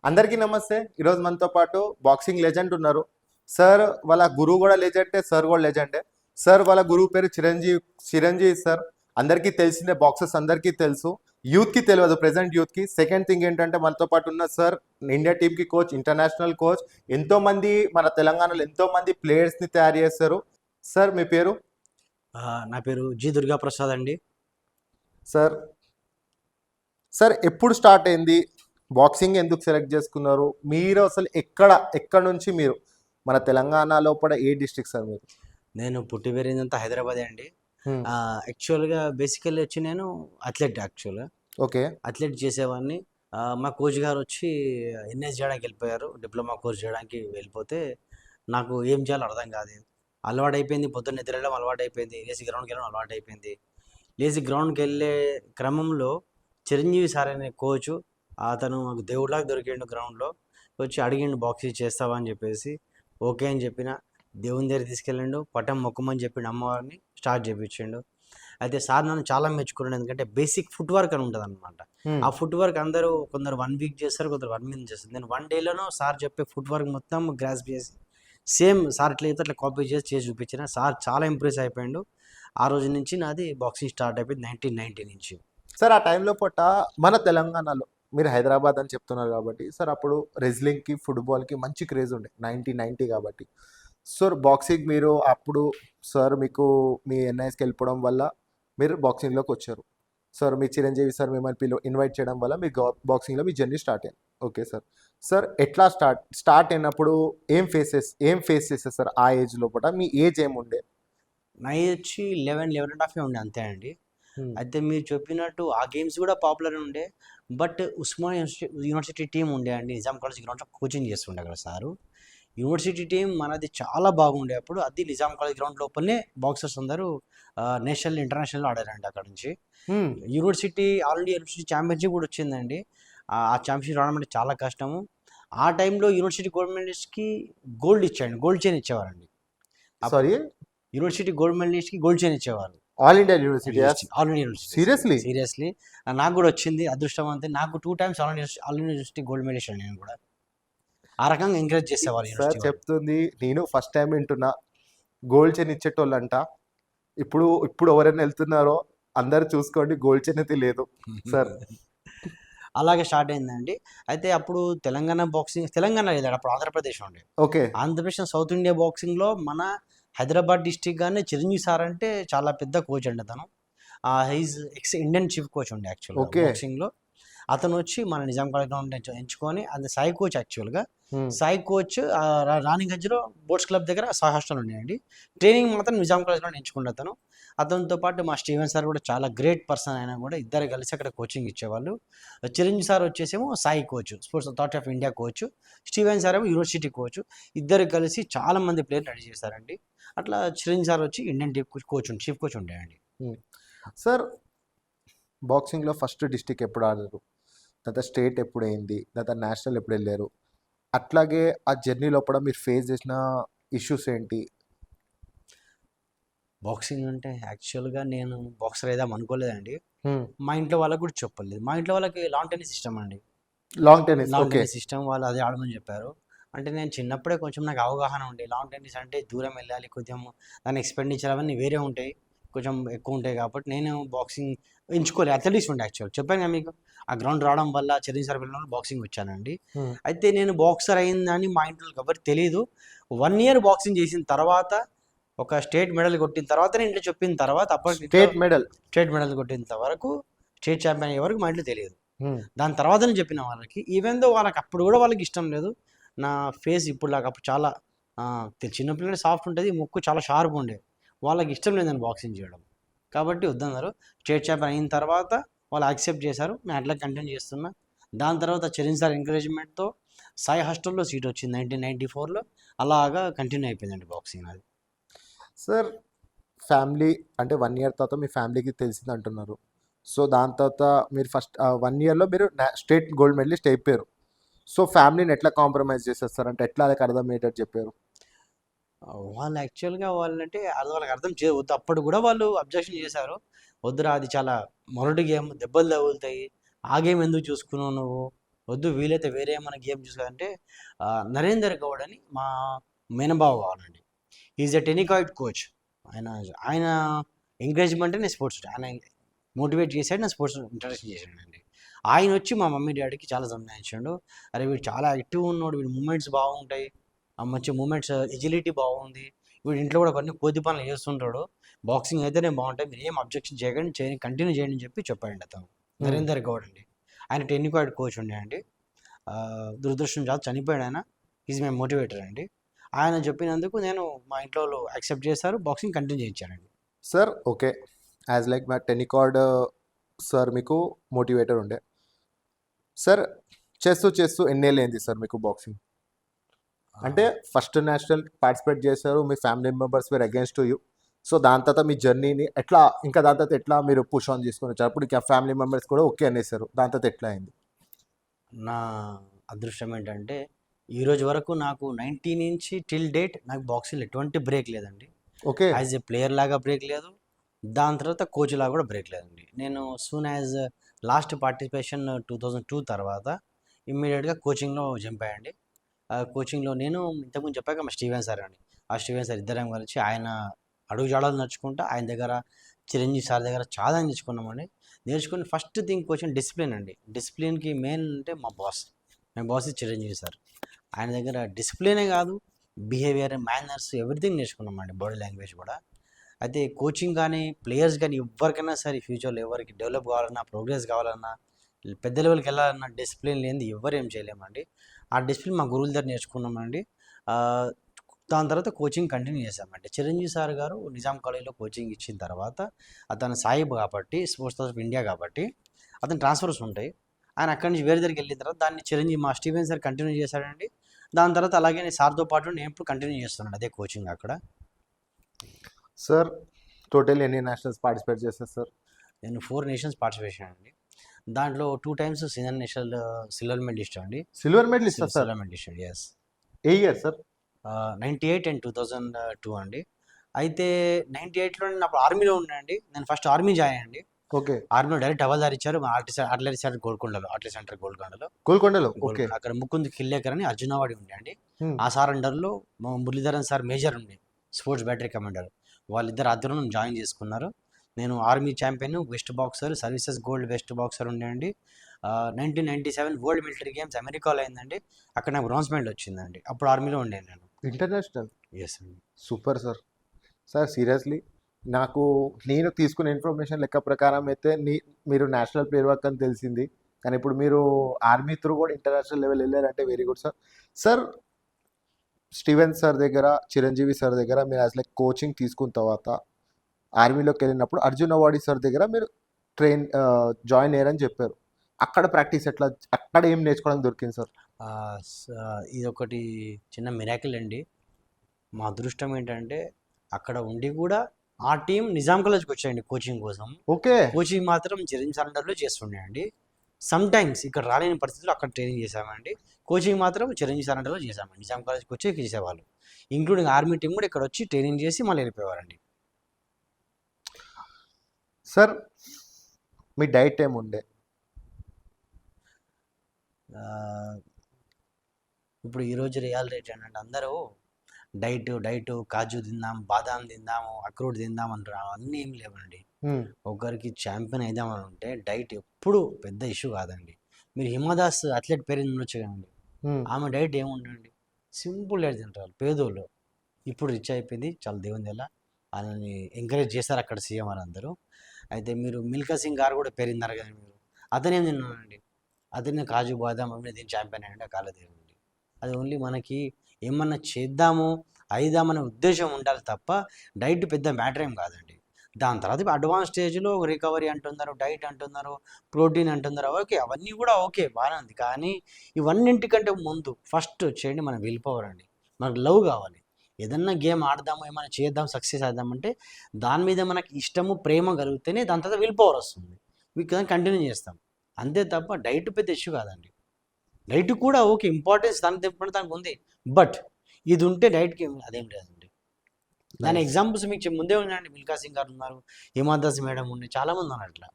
అందరికీ నమస్తే. ఈరోజు మనతో పాటు బాక్సింగ్ లెజెండ్ ఉన్నారు. సార్ వాళ్ళ గురువు కూడా లెజెండే, సార్ కూడా లెజెండే. సార్ వాళ్ళ గురువు పేరు చిరంజీవి సార్. అందరికీ తెలిసిందే, బాక్సర్స్ అందరికీ తెలుసు, యూత్కి తెలియదు, ప్రెసెంట్ యూత్కి. సెకండ్ థింగ్ ఏంటంటే మనతో పాటు ఉన్న సార్ ఇండియా టీంకి కోచ్, ఇంటర్నేషనల్ కోచ్. ఎంతోమంది మన తెలంగాణలో ఎంతోమంది ప్లేయర్స్ని తయారు చేస్తారు. సార్ మీ పేరు? నా పేరు జి దుర్గా ప్రసాద్ అండి. సార్ సార్ ఎప్పుడు స్టార్ట్ అయింది బాక్సింగ్? ఎందుకు సెలెక్ట్ చేసుకున్నారు మీరు? అసలు ఎక్కడ నుంచి మీరు? మన తెలంగాణ లోపల ఏ డిస్ట్రిక్ట్ సార్ మీరు? నేను పుట్టి పెరిగిందంతా హైదరాబాదే అండి. యాక్చువల్గా బేసికల్లీ వచ్చి నేను యాక్చువల్గా ఓకే, అథ్లెట్ చేసేవాడిని. మా కోచ్ గారు వచ్చి ఎన్ఎస్ చేయడానికి వెళ్ళిపోయారు, డిప్లొమా కోర్స్ చేయడానికి వెళ్ళిపోతే నాకు ఏం చేయాలో అర్థం కాదు. అలవాటు అయిపోయింది, పొద్దున్న నిద్ర వెళ్ళడం అలవాటు అయిపోయింది, లేచి గ్రౌండ్కి వెళ్ళడం అలవాటు అయిపోయింది. లేచి గ్రౌండ్కి వెళ్ళే క్రమంలో చిరంజీవి సార్ అనే కోచ్, అతను మాకు దేవుడిలాగా దొరికిండు. గ్రౌండ్లో వచ్చి అడిగిండు బాక్సింగ్ చేస్తావా అని చెప్పేసి. ఓకే అని చెప్పిన. దేవుని దగ్గర తీసుకెళ్ళిండు, పటం మొక్కమని చెప్పిండు, అమ్మవారిని స్టార్ట్ చేయించిండు. అయితే సార్ నన్ను చాలా మెచ్చుకున్నాడు, ఎందుకంటే బేసిక్ ఫుట్ వర్క్ అని ఉంటుంది అనమాట. ఆ ఫుట్ వర్క్ అందరూ కొందరు 1 వీక్ చేస్తారు, కొందరు 1 మంత్ చేస్తారు. నేను 1 డేలోనో సార్ చెప్పే ఫుట్ వర్క్ మొత్తం గ్రాస్ప్ చేసి సేమ్ సార్ ఎట్లా అయితే అట్లా కాపీ చేసి చూపించిన. సార్ చాలా ఇంప్రెస్ అయిపోయాడు. ఆ రోజు నుంచి నాది బాక్సింగ్ స్టార్ట్ అయిపోయింది 1990 నుంచి. సార్ ఆ టైంలో పూట మన తెలంగాణలో, మీరు హైదరాబాద్ అని చెప్తున్నారు కాబట్టి సార్, అప్పుడు రెజ్లింగ్కి, ఫుట్బాల్కి మంచి క్రేజ్ ఉండే 1990 కాబట్టి. సార్ బాక్సింగ్ మీరు అప్పుడు సార్ మీకు మీ ఎన్ఐఎస్కి వెళ్ళిపోవడం వల్ల మీరు బాక్సింగ్లోకి వచ్చారు. సార్ మీ చిరంజీవి సార్ మిమ్మల్ని ఇన్వైట్ చేయడం వల్ల మీ బాక్సింగ్లో మీ జర్నీ స్టార్ట్ అయింది. Okay sir. సార్ ఎట్లా స్టార్ట్ అయినప్పుడు ఏం ఫేస్ చేస్తారు సార్? ఆ ఏజ్ లోపల మీ ఏజ్ ఏముండే? నా ఏజ్ వచ్చి 11.5 ఉండే, అంతే అండి. అయితే మీరు చెప్పినట్టు ఆ గేమ్స్ కూడా పాపులర్ ఉండే. బట్ ఉస్మానియా యూనివర్సిటీ టీం ఉండే అండి, నిజాం కాలేజ్ గ్రౌండ్లో కోచింగ్ చేస్తుండే అక్కడ సారు. యూనివర్సిటీ టీం మనది చాలా బాగుండే అప్పుడు. అది నిజాం కాలేజ్ గ్రౌండ్ లోపలనే బాక్సర్స్ అందరూ నేషనల్ ఇంటర్నేషనల్ ఆడారండి అక్కడ నుంచి. University all India university championship కూడా వచ్చిందండి. ఆ ఛాంపియన్షిప్ రావడం అంటే చాలా కష్టము. ఆ టైంలో యూనివర్సిటీ గోల్డ్ మెడలిస్ట్కి గోల్డ్ చైన్ ఇచ్చేవారండి. సారీ, యూనివర్సిటీ గోల్డ్ మెడలిస్ట్కి గోల్డ్ చైన్ ఇచ్చేవారు. All India university? All India university. Seriously నాకు కూడా వచ్చింది అదృష్టం. అంతే, నాకు 2 times all India university gold medalist అండి. నేను కూడా ఆ రకంగా ఎంకరేజ్ చేసేవాళ్ళు. సార్ చెప్తుంది, నేను ఫస్ట్ టైం వింటున్నా గోల్డ్ చైన్ ఇచ్చేటోళ్ళంట. ఇప్పుడు ఎవరైనా వెళ్తున్నారో అందరు చూసుకోండి, గోల్డ్ చైన్ అయితే లేదు సార్. అలాగే స్టార్ట్ అయిందండి. అయితే అప్పుడు తెలంగాణ బాక్సింగ్, తెలంగాణ లేదు అప్పుడు ఆంధ్రప్రదేశ్ ఉండే. ఓకే, ఆంధ్రప్రదేశ్ సౌత్ ఇండియా బాక్సింగ్లో మన హైదరాబాద్ డిస్టిక్ గానే చిరంజీవి సార్ అంటే చాలా పెద్ద కోచ్ అండి అతను. హీజ్ ఇండియన్ చీఫ్ కోచ్ ఉండే యాక్చువల్గా బాక్సింగ్లో. అతను వచ్చి మన నిజాం కాలేజ్ గ్రౌండ్ ఎంచుకొని, అది సాయి కోచ్ యాక్చువల్గా. సాయి కోచ్ రాణిగంజ్లో బోట్స్ క్లబ్ దగ్గర సాయి హాస్టల్ ఉండేయండి. ట్రైనింగ్ మాత్రం నిజాం కాలేజ్ గ్రౌండ్ ఎంచుకుంటే అతను. అతనితో పాటు మా స్టీవెన్ సార్ కూడా చాలా గ్రేట్ పర్సన్ అయినా కూడా, ఇద్దరు కలిసి అక్కడ కోచింగ్ ఇచ్చేవాళ్ళు. చిరంజీవి సార్ వచ్చేసేమో SAI coach, sports authority of India coach. Steven sir ఏమో యూనివర్సిటీ కోచ్. ఇద్దరు కలిసి చాలా మంది ప్లేయర్లు రెడీ చేశారండి. అట్లా చిరంజీవి సార్ వచ్చి Indian team coach, chief coach ఉండేయండి. సార్ బాక్సింగ్లో ఫస్ట్ డిస్టిక్ ఎప్పుడు ఆడారు, తర్వాత స్టేట్ ఎప్పుడు అయింది, తర్వాత నేషనల్ ఎప్పుడు వెళ్ళారు? అట్లాగే ఆ జర్నీ లోపల మీరు ఫేస్ చేసిన ఇష్యూస్ ఏంటి? బాక్సింగ్ అంటే యాక్చువల్గా నేను బాక్సర్ అయిదాం అనుకోలేదండి. మా ఇంట్లో వాళ్ళకి కూడా చెప్పలేదు. మా ఇంట్లో వాళ్ళకి లాంగ్ టెన్నిస్ ఇష్టం అండి. లాంగ్ టెన్నిస్ ఇష్టం. వాళ్ళు అదే ఆడమని చెప్పారు. అంటే నేను చిన్నప్పుడే కొంచెం నాకు అవగాహన ఉండే, లాంగ్ టెన్నిస్ అంటే దూరం వెళ్ళాలి, కొంచెం దాని ఎక్స్పెండిచర్ అవన్నీ వేరే ఉంటాయి, కొంచెం ఎక్కువ ఉంటాయి. కాబట్టి నేను బాక్సింగ్ ఎంచుకోలేదు. అథ్లెటిక్స్ ఉండే యాక్చువల్. చెప్పాను కదా మీకు, ఆ గ్రౌండ్ రావడం వల్ల చిరంజీవి సార్ వెళ్ళడం బాక్సింగ్ వచ్చానండి. అయితే నేను బాక్సర్ అయిందని మా ఇంట్లో ఎవరికి తెలియదు. 1 year బాక్సింగ్ చేసిన తర్వాత, ఒక స్టేట్ మెడల్ కొట్టిన తర్వాత, నేను ఇంట్లో చెప్పిన తర్వాత, అప్పటి స్టేట్ మెడల్ కొట్టినంత వరకు, స్టేట్ ఛాంపియన్ అయ్యే వరకు మా ఇంట్లో తెలియదు. దాని తర్వాత నేను చెప్పిన వాళ్ళకి. ఈవెన్ దో వాళ్ళకి అప్పుడు కూడా వాళ్ళకి ఇష్టం లేదు. నా ఫేస్ ఇప్పుడు లాగా అప్పుడు చాలా చిన్నపిల్లలు సాఫ్ట్ ఉంటుంది, ముక్కు చాలా షార్ప్ ఉండే. వాళ్ళకి ఇష్టం లేదని బాక్సింగ్ చేయడం, కాబట్టి వద్దన్నారు. స్టేట్ ఛాంపియన్ అయిన తర్వాత వాళ్ళు యాక్సెప్ట్ చేశారు. నేను అట్లా కంటిన్యూ చేస్తున్నా. దాని తర్వాత చిరంజీవి సార్ ఎంకరేజ్మెంట్తో సాయి హాస్టల్లో సీట్ వచ్చింది 1994లో. అలాగా కంటిన్యూ అయిపోయిందండి బాక్సింగ్ అది. సార్ ఫ్యామిలీ అంటే 1 year తర్వాత మీ ఫ్యామిలీకి తెలిసింది అంటున్నారు. సో దాని తర్వాత మీరు ఫస్ట్ 1 yearలో మీరు స్టేట్ గోల్డ్ మెడలిస్ట్ అయిపోయారు. సో ఫ్యామిలీని ఎట్లా కాంప్రమైజ్ చేసేస్తారు అంటే ఎట్లా వాళ్ళకి అర్థమయ్యేటట్టు చెప్పారు? వాళ్ళు యాక్చువల్గా వాళ్ళంటే అది వాళ్ళకి అర్థం చేయవద్దు. అప్పుడు కూడా వాళ్ళు అబ్జెక్షన్ చేశారు. వద్దురా, అది చాలా మొరటి గేమ్, దెబ్బలు తగులుతాయి, ఆ గేమ్ ఎందుకు చూసుకున్నావు నువ్వు, వద్దు వీలైతే వేరే ఏమైనా గేమ్ చూసుకోవాలంటే నరేందర్ గౌడ్ అని మా మేనబావ కావాలండి. ఈజ్ ఎ టెనికాయిడ్ కోచ్. ఆయన ఆయన ఎంకరేజ్మెంట్ నేను స్పోర్ట్స్ ఆయన మోటివేట్ చేశాడు, నా స్పోర్ట్స్ ఇంట్రడక్షన్ చేశాడండి. ఆయన వచ్చి మా మమ్మీ డాడీకి చాలా సంపాదించాడు. అరే వీడు చాలా యాక్టివ్ ఉన్నాడు, వీడి మూమెంట్స్ బాగుంటాయి, ఆ మంచి మూమెంట్స్ ఎజిలిటీ బాగుంది, వీడు ఇంట్లో కూడా కొన్ని కోతి పనులు చేస్తుంటాడు, బాక్సింగ్ అయితేనే బాగుంటాయి, మీరు ఏం అబ్జెక్షన్ చేయకండి, కంటిన్యూ చేయండి అని చెప్పి చెప్పాడండి అతను. నరేందర్ గౌడ్ అండి. ఆయన టెన్నికాయిడ్ కోచ్ ఉండే అండి. దురదృష్టం చాలా చనిపోయాడు ఆయన. ఈజ్ మై మోటివేటర్ అండి. ఆయన చెప్పినందుకు నేను మా ఇంట్లో వాళ్ళు యాక్సెప్ట్ చేశారు, బాక్సింగ్ కంటిన్యూ చేయించానండి. సార్ ఓకే, యాజ్ లైక్ మా టెనికార్డ్ సార్ మీకు మోటివేటర్ ఉండే. సార్ చేస్తూ చేస్తూ ఎన్నేళ్ళు అయింది సార్ మీకు బాక్సింగ్? అంటే ఫస్ట్ నేషనల్ పార్టిసిపేట్ చేశారు, మీ family members were against you. So దాని తర్వాత మీ జర్నీని ఎట్లా, ఇంకా దాని తర్వాత ఎట్లా మీరు పుష్ ఆన్ చేసుకొని వచ్చారు? అప్పుడు ఇంకా ఫ్యామిలీ మెంబర్స్ కూడా ఓకే అనేసారు, దాని తర్వాత ఎట్లా అయింది? నా అదృష్టం ఏంటంటే ఈ రోజు వరకు నాకు 90 నుంచి టిల్ డేట్ నాకు బాక్సింగ్ ఎటువంటి బ్రేక్ లేదండి. ఓకే, యాజ్ ఏ ప్లేయర్ లాగా బ్రేక్ లేదు, దాని తర్వాత కోచ్ లాగా కూడా బ్రేక్ లేదండి. నేను సూన్ యాజ్ లాస్ట్ పార్టిసిపేషన్ 2002 తర్వాత ఇమ్మీడియట్గా కోచింగ్లో జంప్ అయ్యండి. కోచింగ్లో నేను ఇంతకుముందు చెప్పాక మా స్టీవెన్ సార్ అండి, ఆ స్టీవెన్ సార్ ఇద్దరం కలిసి ఆయన అడుగు జాడలు నడుచుకుంటా ఆయన దగ్గర, చిరంజీవి సార్ దగ్గర చాలా నేర్చుకున్నామండి. నేర్చుకుని ఫస్ట్ థింగ్ క్వశ్చన్ డిసిప్లిన్ అండి. డిసిప్లిన్కి మెయిన్ అంటే మా బాస్ చిరంజీవి సార్. ఆయన దగ్గర డిసిప్లినే కాదు, బిహేవియర్, మేనర్స్, ఎవ్రీథింగ్ నేర్చుకున్నామండి, బాడీ లాంగ్వేజ్ కూడా. అయితే కోచింగ్ కానీ ప్లేయర్స్ కానీ ఎవరికైనా సరే ఫ్యూచర్లో ఎవరికి డెవలప్ కావాలన్నా, ప్రోగ్రెస్ కావాలన్నా, పెద్ద లెవెల్కి వెళ్ళాలన్నా డిసిప్లిన్ లేనిది ఎవరు ఏం చేయలేమండి. ఆ డిసిప్లిన్ మా గురువుల దగ్గర నేర్చుకున్నామండి. ఆ, దాని తర్వాత కోచింగ్ కంటిన్యూ చేశామండి. చిరంజీవి సార్ గారు నిజాం కాలేజ్లో కోచింగ్ ఇచ్చిన తర్వాత అతను సాయిబ్ కాబట్టి, స్పోర్ట్స్ ఆఫ్ ఇండియా కాబట్టి అతను ట్రాన్స్ఫర్స్ ఉంటాయి. ఆయన అక్కడి నుంచి వేరే దగ్గరికి వెళ్ళిన తర్వాత దాన్ని చిరంజీవి మా స్టీవెన్ సార్ కంటిన్యూ చేశాడండి. దాని తర్వాత అలాగే నేను సార్తో పాటు నేను ఎప్పుడు కంటిన్యూ చేస్తున్నాను అదే కోచింగ్ అక్కడ. సార్ టోటల్ ఎన్ని నేషనల్స్ పార్టిసిపేట్ చేస్తారు సార్? నేను 4 నేషన్స్ పార్టిసిపేషన్ అండి. దాంట్లో 2 times senior national silver medalist అండి. Silver medalist sir? Silver medalist అండి, ఎస్. ఏ ఇయర్ సార్? 98 అండ్ 2002 అండి. అయితే 98లో నేను అప్పుడు ఆర్మీలో ఉన్నానండి. నేను ఫస్ట్ ఆర్మీ జాయిన్ అండి. ఓకే, ఆర్మీలో డైరెక్ట్ హవాల్దార్ ఇచ్చారు ఆర్టిలరీ సెంటర్ గోల్కొండలో, ఆర్టిలరీ సెంటర్ గోల్కొండలో. గోల్కొండలో. ఓకే, అక్కడ ముకుంద్ కిల్లేకర్ అని అర్జునవాడి ఉండే అండి. Hmm. ఆ సార్ అండర్లో మా మురళీధరన్ సార్ మేజర్ ఉండే, స్పోర్ట్స్ బ్యాటరీ కమాండర్. వాళ్ళిద్దరు ఆధ్వర్యంలో జాయిన్ చేసుకున్నారు. నేను army champion, west boxer, services gold west boxer ఉండే అండి. 1997 వరల్డ్ మిలిటరీ గేమ్స్ అమెరికాలో అయిందండి. అక్కడ నాకు బ్రాంజ్ మెడల్ వచ్చిందండి. అప్పుడు ఆర్మీలో ఉండాను నేను. ఇంటర్నేషనల్. ఎస్ అండి. Super sir. సార్ సీరియస్లీ నేను తీసుకున్న ఇన్ఫర్మేషన్ లెక్క ప్రకారం అయితే మీరు నేషనల్ ప్లేయర్ వర్క్ అని తెలిసింది, కానీ ఇప్పుడు మీరు ఆర్మీ త్రూ కూడా ఇంటర్నేషనల్ లెవెల్ వెళ్ళారంటే very good sir. Sir Steven sir దగ్గర, చిరంజీవి సార్ దగ్గర మీరు యాజ్ లైక్ కోచింగ్ తీసుకున్న తర్వాత ఆర్మీలోకి వెళ్ళినప్పుడు అర్జున్ అవార్డి సార్ దగ్గర మీరు జాయిన్ అయ్యారని చెప్పారు. అక్కడ ప్రాక్టీస్ ఎట్లా, అక్కడ ఏం నేర్చుకోవడానికి దొరికింది సార్? ఇది ఒకటి చిన్న మిరాకిల్ అండి. మా అదృష్టం ఏంటంటే అక్కడ ఉండి కూడా ఆ టీం నిజాం కాలేజ్కి వచ్చాయండి కోచింగ్ కోసం. ఓకే, కోచింగ్ మాత్రం చిరంజీవి సార్ అండర్లో చేస్తుండే అండి. సమ్ టైమ్స్ ఇక్కడ రాలేని పరిస్థితుల్లో అక్కడ ట్రైనింగ్ చేసామండి. కోచింగ్ మాత్రం చిరంజీవి సార్ అండర్లో చేసామండి. నిజాం కాలేజ్కి వచ్చి చేసేవాళ్ళు, ఇంక్లూడింగ్ ఆర్మీ టీం కూడా ఇక్కడ వచ్చి ట్రైనింగ్ చేసి మళ్ళీ వెళ్ళిపోయేవారండి. సార్ మీ డైట్ ఏముండే? ఇప్పుడు ఈరోజు రియల్ రేట్ ఏంటంటే అందరూ డైట్ కాజు తిందాం, బాదాం తిందాము, అక్రూట్ తిందాం అంటారు. అవన్నీ ఏం లేవండి. ఒకరికి ఛాంపియన్ అయిదామని ఉంటే డైట్ ఎప్పుడు పెద్ద ఇష్యూ కాదండి. మీరు హిమాదాస్ అథ్లెట్ పేరు ఉండొచ్చు కదండి, ఆమె డైట్ ఏముండండి, సింపుల్ డైట్ తింటారు. పేదోళ్ళు ఇప్పుడు రిచ్ అయిపోయింది, చాలా దేవుని వల్ల వాళ్ళని ఎంకరేజ్ చేస్తారు అక్కడ సీఎం అని అందరూ. అయితే మీరు మిల్కా సింగ్ గారు కూడా పేరున్నారు కదా, మీరు అతనేం తిన్నానండి, అతనే కాజు బాదాం అవి దీని ఛాంపియన్ అయ్యండి కాలదేవండి. అది ఓన్లీ మనకి ఏమన్నా చేద్దాము అయిదామనే ఉద్దేశం ఉండాలి తప్ప డైట్ పెద్ద మ్యాటర్ ఏం కాదండి. దాని తర్వాత అడ్వాన్స్ స్టేజ్లో రికవరీ అంటున్నారు, డైట్ అంటున్నారు, ప్రోటీన్ అంటున్నారు. ఓకే, అవన్నీ కూడా ఓకే, బాగానే ఉంది. కానీ ఇవన్నింటికంటే ముందు ఫస్ట్ వచ్చేయండి మన విల్ పవర్ అండి. మనకు లవ్ కావాలి. ఏదన్నా గేమ్ ఆడదాము, ఏమైనా చేద్దాం, సక్సెస్ అవుదామంటే దాని మీద మనకి ఇష్టము, ప్రేమ కలిగితేనే దాని తర్వాత విల్ పవర్ వస్తుంది, కంటిన్యూ చేస్తాం. అంతే తప్ప డైట్ పెద్ద ఇష్యూ కాదండి. డైట్ కూడా ఓకే, ఇంపార్టెన్స్ దానికి ఉంది. బట్ ఇది ఉంటే డైట్కి అదేం లేదండి. దాని ఎగ్జాంపుల్స్ మీకు ముందే ఉన్నాయండి. మిల్కా సింగ్ గారు ఉన్నారు, హిమాదాస్ మేడం ఉండే, చాలా మంది ఉన్నారు అట్లా.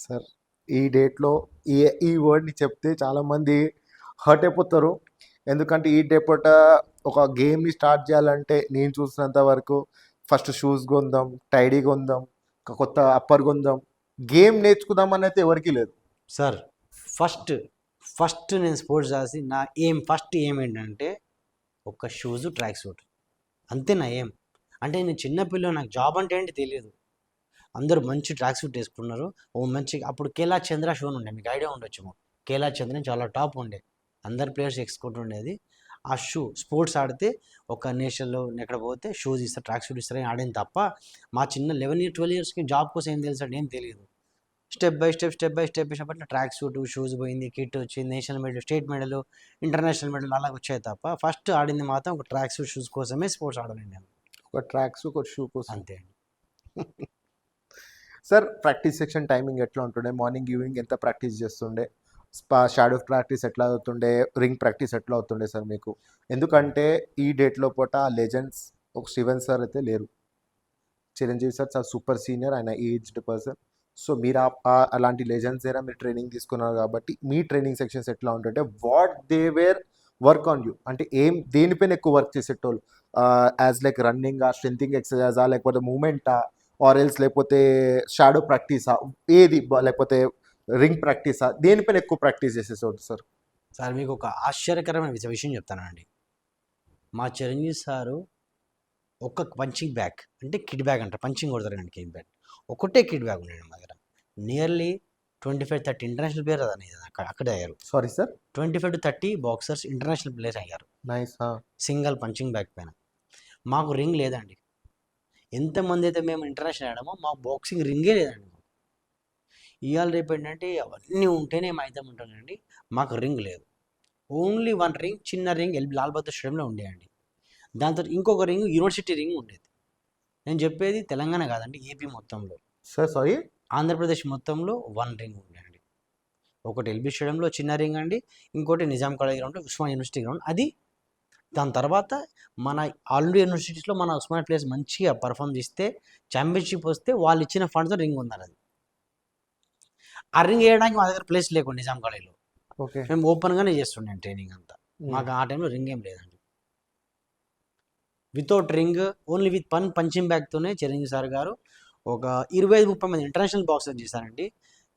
సార్ ఈ డేట్లో ఈ ఈ వర్డ్ని చెప్తే చాలామంది హర్ట్ అయిపోతారు. ఎందుకంటే ఈ డే పూట ఒక గేమ్ని స్టార్ట్ చేయాలంటే నేను చూసినంత వరకు ఫస్ట్ షూస్ కొందాం, టైడీ కొందాం, ఒక కొత్త అప్పర్ కొందాం, గేమ్ నేర్చుకుందాం అని అయితే ఎవరికీ లేదు. సార్ ఫస్ట్ నేను స్పోర్ట్స్ చేసి నా ఫస్ట్ ఎయిమ్ ఏంటంటే ఒక షూస్ ట్రాక్ సూట్, అంతే నా ఏం. అంటే నేను చిన్నపిల్ల, నాకు జాబ్ అంటే ఏంటి తెలియదు. అందరూ మంచి ట్రాక్ సూట్ వేసుకున్నారు. ఓ మంచి అప్పుడు కేలా చంద్ర షో ఉండే, మీకు ఐడియా ఉండొచ్చేమో. కేలా చంద్ర చాలా టాప్ ఉండే, అందరు ప్లేయర్స్ ఎక్స్పోర్ట్ ఉండేది. ఆ షూ స్పోర్ట్స్ ఆడితే ఒక నేషనల్లో ఎక్కడ పోతే షూస్ ఇస్తారు, ట్రాక్ సూట్ ఇస్తారని ఆడింది తప్ప మా చిన్న 11-12 ఇయర్స్కి జాబ్ కోసం ఏం తెలుసు అంటే ఏం తెలియదు. స్టెప్ బై స్టెప్ అట్లా ట్రాక్ సూట్, షూస్ పోయింది, కిట్ వచ్చింది, national medal, state medal, international medal అలా వచ్చాయి తప్ప ఫస్ట్ ఆడింది మాత్రం ఒక ట్రాక్ సూట్ షూస్ కోసమే స్పోర్ట్స్ ఆడాలండి నేను. ఒక ట్రాక్స్ ఒక షూ కోసం. అంతే అండి. సార్ ప్రాక్టీస్ సెక్షన్ టైమింగ్ ఎట్లా ఉంటుండే? మార్నింగ్ ఈవినింగ్ ఎంత ప్రాక్టీస్ చేస్తుండే? షాడో ప్రాక్టీస్ ఎట్లా అవుతుండే? రింగ్ ప్రాక్టీస్ ఎట్లా అవుతుండే సార్ మీకు? ఎందుకంటే ఈ డేట్లో పూట లెజెండ్స్ ఒక శివన్ సార్ అయితే లేరు, చిరంజీవి సార్ చాలా సూపర్ సీనియర్, ఆయన ఏజ్డ్ పర్సన్. సో మీరు అలాంటి లెజెండ్స్ దగ్గర మీరు ట్రైనింగ్ తీసుకున్నారు కాబట్టి మీ ట్రైనింగ్ సెక్షన్స్ ఎట్లా ఉంటుంటే what they were work on you, అంటే దేనిపైన ఎక్కువ వర్క్ చేసేటోళ్ళు? యాజ్ లైక్ రన్నింగా, స్ట్రెంథింగ్ ఎక్సర్సైజా, లేకపోతే మూమెంటా, ఆర్ ఎల్స్ లేకపోతే షాడో ప్రాక్టీసా, ఏది లేకపోతే రింగ్ ప్రాక్టీసా, దేనిపైన ఎక్కువ ప్రాక్టీస్ చేసేవాడు సార్? సార్ మీకు ఒక ఆశ్చర్యకరమైన విషయం చెప్తానండి. మా చిరంజీవి సారు ఒక పంచింగ్ బ్యాగ్, అంటే కిడ్ బ్యాగ్ అంటారు, పంచింగ్ కొడతారు కానీ కిడ్ బ్యాగ్, ఒకటే కిడ్ బ్యాగ్ ఉండేది మా దగ్గర. నియర్లీ 25-30 ఇంటర్నేషనల్ ప్లేయర్ అదని అక్కడే అయ్యారు. Sorry sir, 25-30 boxers international players అయ్యారు నైస్. సింగిల్ పంచింగ్ బ్యాగ్ పైన. మాకు రింగ్ లేదండి. ఎంతమంది అయితే మేము ఇంటర్నేషనల్ ఆడామో మాకు బాక్సింగ్ రింగే లేదండి. ఇవాళ రేపు ఏంటంటే అవన్నీ ఉంటేనే మా అయితే ఉంటుందండి, మాకు రింగ్ లేదు. ఓన్లీ వన్ రింగ్, చిన్న రింగ్ లాల్ బహదూర్ స్టేడియంలో ఉండేయండి. దాంతో ఇంకొక రింగ్ యూనివర్సిటీ రింగ్ ఉండేది. నేను చెప్పేది తెలంగాణ కాదండి, ఏపీ మొత్తంలో, సార్ సారీ, ఆంధ్రప్రదేశ్ మొత్తంలో వన్ రింగ్ ఉండేయండి. ఒకటి ఎల్బీ స్టేడియంలో చిన్న రింగ్ అండి, ఇంకోటి Nizam college ground, Osman university ground. అది దాని తర్వాత మన ఆల్ ఇండియా యూనివర్సిటీస్లో మన ఉస్మాన్ ప్లేయర్స్ మంచిగా పర్ఫామ్ చేస్తే ఛాంపియన్షిప్ వస్తే వాళ్ళు ఇచ్చిన ఫండ్స్తో రింగ్ ఉందని. అది ఆ రింగ్ వేయడానికి మా దగ్గర ప్లేస్ లేకుండా నిజాం కాలేజ్లో ఓకే, మేము ఓపెన్గానే చేస్తుండే ట్రైనింగ్ అంతా. మాకు ఆ టైంలో రింగ్ ఏం లేదండి. Without ring, only with punching బ్యాగ్తోనే చిరంజీవి సార్ గారు ఒక 25-30 మంది ఇంటర్నేషనల్ బాక్సర్ చేశారండి.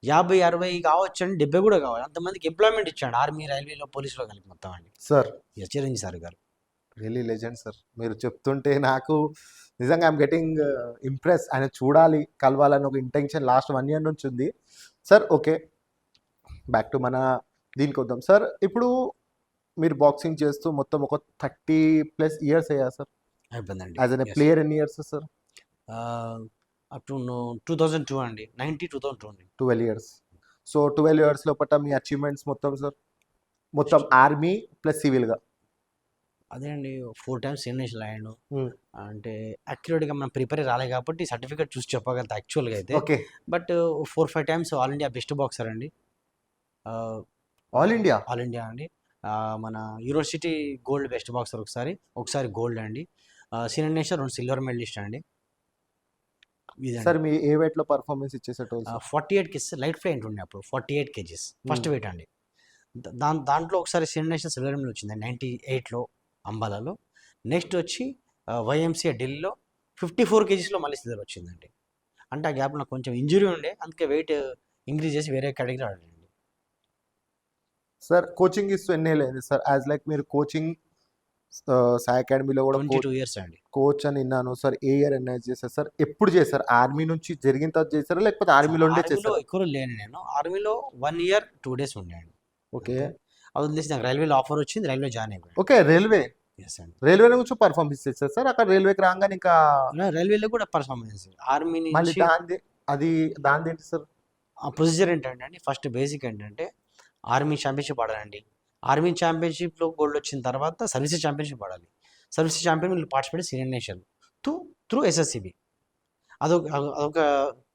50-60 కావచ్చు అండి, 70 కూడా కావాలి, అంతమందికి ఎంప్లాయ్మెంట్ ఇచ్చాడు ఆర్మీ, రైల్వేలో, పోలీసులో కలిపి మొత్తం అండి సార్ చిరంజీవి సార్ గారు. Really legend sir. మీరు చెప్తుంటే నాకు నిజంగా ఐఎమ్ గెటింగ్ ఇంప్రెస్. ఆయన చూడాలి, కలవాలని ఒక ఇంటెన్షన్ లాస్ట్ 1 year నుంచి ఉంది సార్. ఓకే, బ్యాక్ టు మన దీనికి వద్దాం సార్. ఇప్పుడు మీరు బాక్సింగ్ చేస్తూ మొత్తం ఒక 30+ years అయ్యా సార్? అయిపోయిందండి. యాజ్ ఎన్ ప్లేయర్ ఎన్ని ఇయర్స్ సార్? అప్ టు 2002 అండి, 2002 అండి. 12 years. సో 12 years లోపల మీ అచీవ్మెంట్స్ మొత్తం సార్, మొత్తం ఆర్మీ ప్లస్ సివిల్గా? అదే అండి, 4 times నేషనల్ అయ్యాను. అంటే యాక్యురేట్గా మనం ప్రిపేర్ రాలేదు కాబట్టి సర్టిఫికేట్ చూసి చెప్పగలుగుతా యాక్చువల్గా అయితే. Okay, but 4-5 times all India best boxer అండి. ఆల్ ఇండియా అండి. మన యూనివర్సిటీ గోల్డ్ బెస్ట్ బాక్సర్ ఒకసారి గోల్డ్ అండి. సీనియర్ నేషనల్ 2 సిల్వర్ మెడలిస్ట్ అండి. సార్ మీ ఏ వెయిట్లో పర్ఫార్మెన్స్ ఇచ్చేసేటోళ్ళు? 48 kgs లైట్ ఫ్లై ఉండే అప్పుడు, 48 kgs ఫస్ట్ వెయిట్ అండి. దాంట్లో ఒకసారి సీనియర్ నేషనల్ సిల్వర్ మెడల్ వచ్చింది 98లో అంబాలాలో. నెక్స్ట్ వచ్చి వైఎంసీఏ ఢిల్లీలో 54 kgsలో మళ్ళీ సిల్వర్ వచ్చిందండి. అంటే ఆ గ్యాప్ నాకు కొంచెం ఇంజురీ ఉండే, అందుకే వెయిట్ ఇంక్రీజ్ చేసి వేరే కేటగిరీ ఆడండి. సార్ కోచింగ్ ఇస్తూ ఎన్ని లేదు సార్? యాజ్ లైక్ మీరు కోచింగ్ సాయి అకాడమీలో కూడా 22 years అండి. కోచ్ అని విన్నాను సార్. ఏ ఇయర్ ఎన్ఐజ్ చేశారు సార్? ఎప్పుడు చేశారు? ఆర్మీ నుంచి జరిగిన తర్వాత చేశారా, లేకపోతే ఆర్మీలో ఉండే చేశారు? ఎక్కువ లేను నేను, ఆర్మీలో 1 year 2 days ఉండేయండి. ఓకే, అది వదిలేసి నాకు రైల్వేలో ఆఫర్ వచ్చింది, రైల్వే జాయిన్ అయిపోయాను. ఓకే, రైల్వే అండి. రైల్వే నుంచి పర్ఫార్మెన్స్ చేశారు సార్? అక్కడ రైల్వేకి రాగానే ఇంకా రైల్వేలో కూడా పర్ఫార్మెన్స్, ఆర్మీ మళ్ళీ నుంచి దాని ఏంటి సార్? ఆ ప్రొసీజర్ ఏంటంటే అండి, ఫస్ట్ బేసిక్ ఏంటంటే ఆర్మీ ఛాంపియన్షిప్ ఆడాలండి. ఆర్మీ ఛాంపియన్షిప్లో గోల్డ్ వచ్చిన తర్వాత సర్వీసెస్ ఛాంపియన్షిప్ ఆడాలి. సర్వీసెస్ ఛాంపియన్ వీళ్ళు పార్టిసిపేట్ సీనియర్ నేషనల్ త్రూ ఎస్ఎస్సిబి, అదొక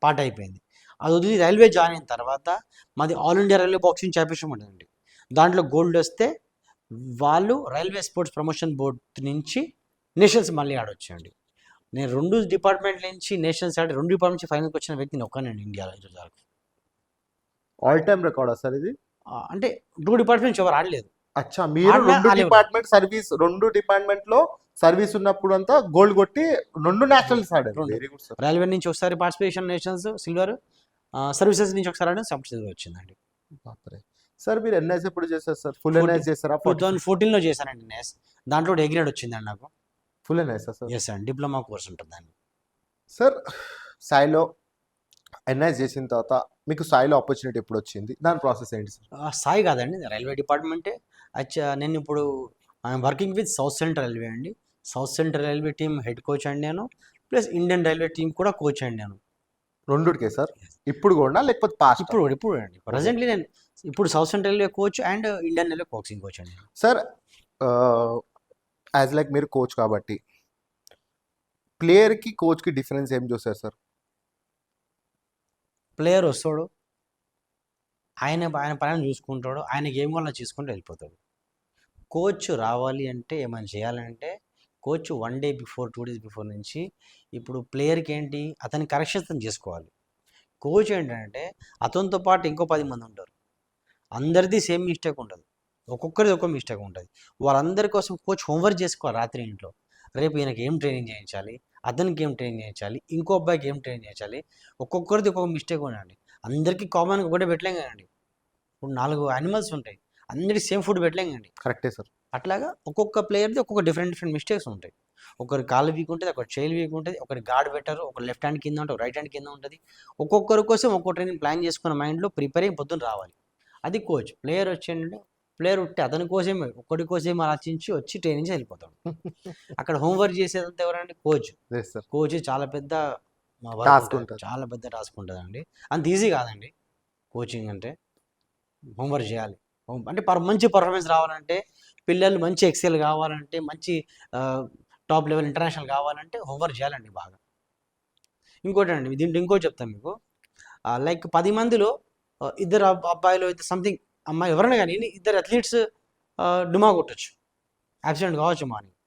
పార్ట్ అయిపోయింది. అది వదిలి రైల్వే జాయిన్ అయిన తర్వాత మాది all India railway boxing championship ఉంటుందండి. దాంట్లో గోల్డ్ వస్తే వాళ్ళు రైల్వే స్పోర్ట్స్ ప్రమోషన్ బోర్డ్ నుంచి నేషనల్స్ మళ్ళీ ఆడొచ్చండి. నేను 2 డిపార్ట్మెంట్ల నుంచి నేషనల్స్ ఆడి 2 డిపార్ట్మెంట్ నుంచి ఫైనల్కి వచ్చిన వ్యక్తిని ఒక్కనండి ఇండియాలో ఈరోజు వరకు. ఆల్ టైమ్ రికార్డ్ సార్ ఇది? అంటే 2 డిపార్ట్మెంట్స్ ఎవరు ఆడలేదు. అచ్చా! మీరు ఆడినా 2 ఆలేవు. రెండు డిపార్ట్‌మెంట్‌లో సర్వీస్ ఉన్నప్పుడు అంతా గోల్డ్ కొట్టి 2 నేషనల్స్ ఆడారు. 2 వెరీ గుడ్ సార్. రైల్వే నుంచి ఒకసారి పార్టిసిపేషన్ నేషనల్స్ సిల్వర్, సర్వీసెస్ నుంచి ఒకసారి ఆడడం సిల్వర్ వచ్చిందండి. బాప్రే! సార్ మీరు ఎన్‌ఐఎస్ ఎప్పుడు చేశారు సార్? ఫుల్ 14 ఎన్‌ఐఎస్ చేసారా? 2014లో చేశానండి నేస్. దాంట్లో కూడా ఎగ్రేడ్ వచ్చిందండి నాకు. ఫుల్ ఎన్‌ఐఎసా సార్? యెస్ అండి. డిప్లొమా కోర్స్ ఉంటుంది దాన్ని. సార్ సాయిలో ఎన్‌ఐఎస్ చేసిన తర్వాత మీకు సాయిలో ఆపర్చునిటీ ఎప్పుడొచ్చింది? దాని ప్రాసెస్ ఏంటి సార్? సాయి కాదండి, రైల్వే డిపార్ట్మెంటే. నేను ఇప్పుడు I'm working with south central railway అండి. South central railway team head coach అండి నేను. ప్లస్ ఇండియన్ రైల్వే టీమ్ కూడా కోచ్ అండి నేను. రెండిటికే సార్? ఇప్పుడు కూడా లేకపోతే పాస్ట్? ఇప్పుడు అండి ప్రజెంట్లీ నేను ఇప్పుడు south central railway coach and Indian railway boxing coach అండి. సార్ యాజ్ లైక్ మీరు కోచ్ కాబట్టి ప్లేయర్‌కి, కోచ్‌కి డిఫరెన్స్ ఏం చూసారు సార్? ప్లేయర్ వస్తాడు, ఆయన ఆయన పని చూసుకుంటాడు, ఆయనకి ఏం కావాలో చేసుకుంటూ వెళ్ళిపోతాడు. కోచ్ రావాలి అంటే ఏమైనా చేయాలంటే coach 1 day before 2 days before నుంచి ఇప్పుడు ప్లేయర్కి ఏంటి అతని కరెక్షన్స్ అతను చేసుకోవాలి. కోచ్ ఏంటంటే అతనితో పాటు ఇంకో 10 మంది ఉంటారు. అందరిది సేమ్ మిస్టేక్ ఉండదు, ఒక్కొక్కరిది ఒక్కొక్క మిస్టేక్ ఉంటుంది. వాళ్ళందరి కోసం కోచ్ హోంవర్క్ చేసుకోవాలి రాత్రి ఇంట్లో. రేపు ఈయనకి ఏం ట్రైనింగ్ చేయించాలి, అతనికి ఏం ట్రైనింగ్ చేయించాలి, ఇంకో అబ్బాయికి ఏం ట్రైనింగ్ చేయించాలి. ఒక్కొక్కరిది ఒక్కొక్క మిస్టేక్ ఉండండి. అందరికీ కామన్గా ఒకటే పెట్టలేం కదండి. ఇప్పుడు 4 యానిమల్స్ ఉంటాయి, అందరికీ సేమ్ ఫుడ్ పెట్టలేం కదండి. కరెక్టే సార్. అట్లాగా ఒక్కొక్క ప్లేయర్ది ఒక్కొక్క డిఫరెంట్ మిస్టేక్స్ ఉంటాయి. ఒకరి కాలు వీక్ ఉంటుంది, ఒకరి చేయి వీక్ ఉంటుంది, ఒకరి గాడ్ బెటర్, ఒకరి లెఫ్ట్ హ్యాండ్ కింద ఉంటుంది, రైట్ హ్యాండ్ కింద ఉంటుంది. ఒక్కొక్కరి కోసం ఒక్కో ట్రైనింగ్ ప్లాన్ చేసుకున్న మైండ్లో ప్రిపేర్ అయ్యి పొద్దున్న రావాలి. అది కోచ్. ప్లేయర్ వచ్చేయండి, ప్లేయర్ ఉంటే అతని కోసమే ఒక్కడి కోసమే ఆలోచించి వచ్చి ట్రైనింగ్ వెళ్ళిపోతాడు. అక్కడ హోంవర్క్ చేసేదంతా ఎవరండి? కోచ్. Yes sir. కోచ్ చాలా పెద్ద work టాస్క్ ఉంటుంది. ఉంటుంది. చాలా పెద్ద టాస్క్ ఉంటుందండి. అంత ఈజీ కాదండి కోచింగ్ అంటే. హోంవర్క్ చేయాలి. అంటే మంచి పర్ఫార్మెన్స్ రావాలంటే, పిల్లలు మంచి ఎక్సెల్ కావాలంటే, మంచి టాప్ లెవెల్ ఇంటర్నేషనల్ కావాలంటే హోంవర్క్ చేయాలండి బాగా. ఇంకోటండి దీంట్లో ఇంకోటి చెప్తాను మీకు. లైక్ 10 మందిలో ఇద్దరు అబ్బాయిలు అయితే సంథింగ్ అమ్మాయి ఎవరైనా కానీ ఇద్దరు అథ్లీట్స్ డుమా కొట్టచ్చు, యాక్సిడెంట్ కావచ్చు మార్నింగ్.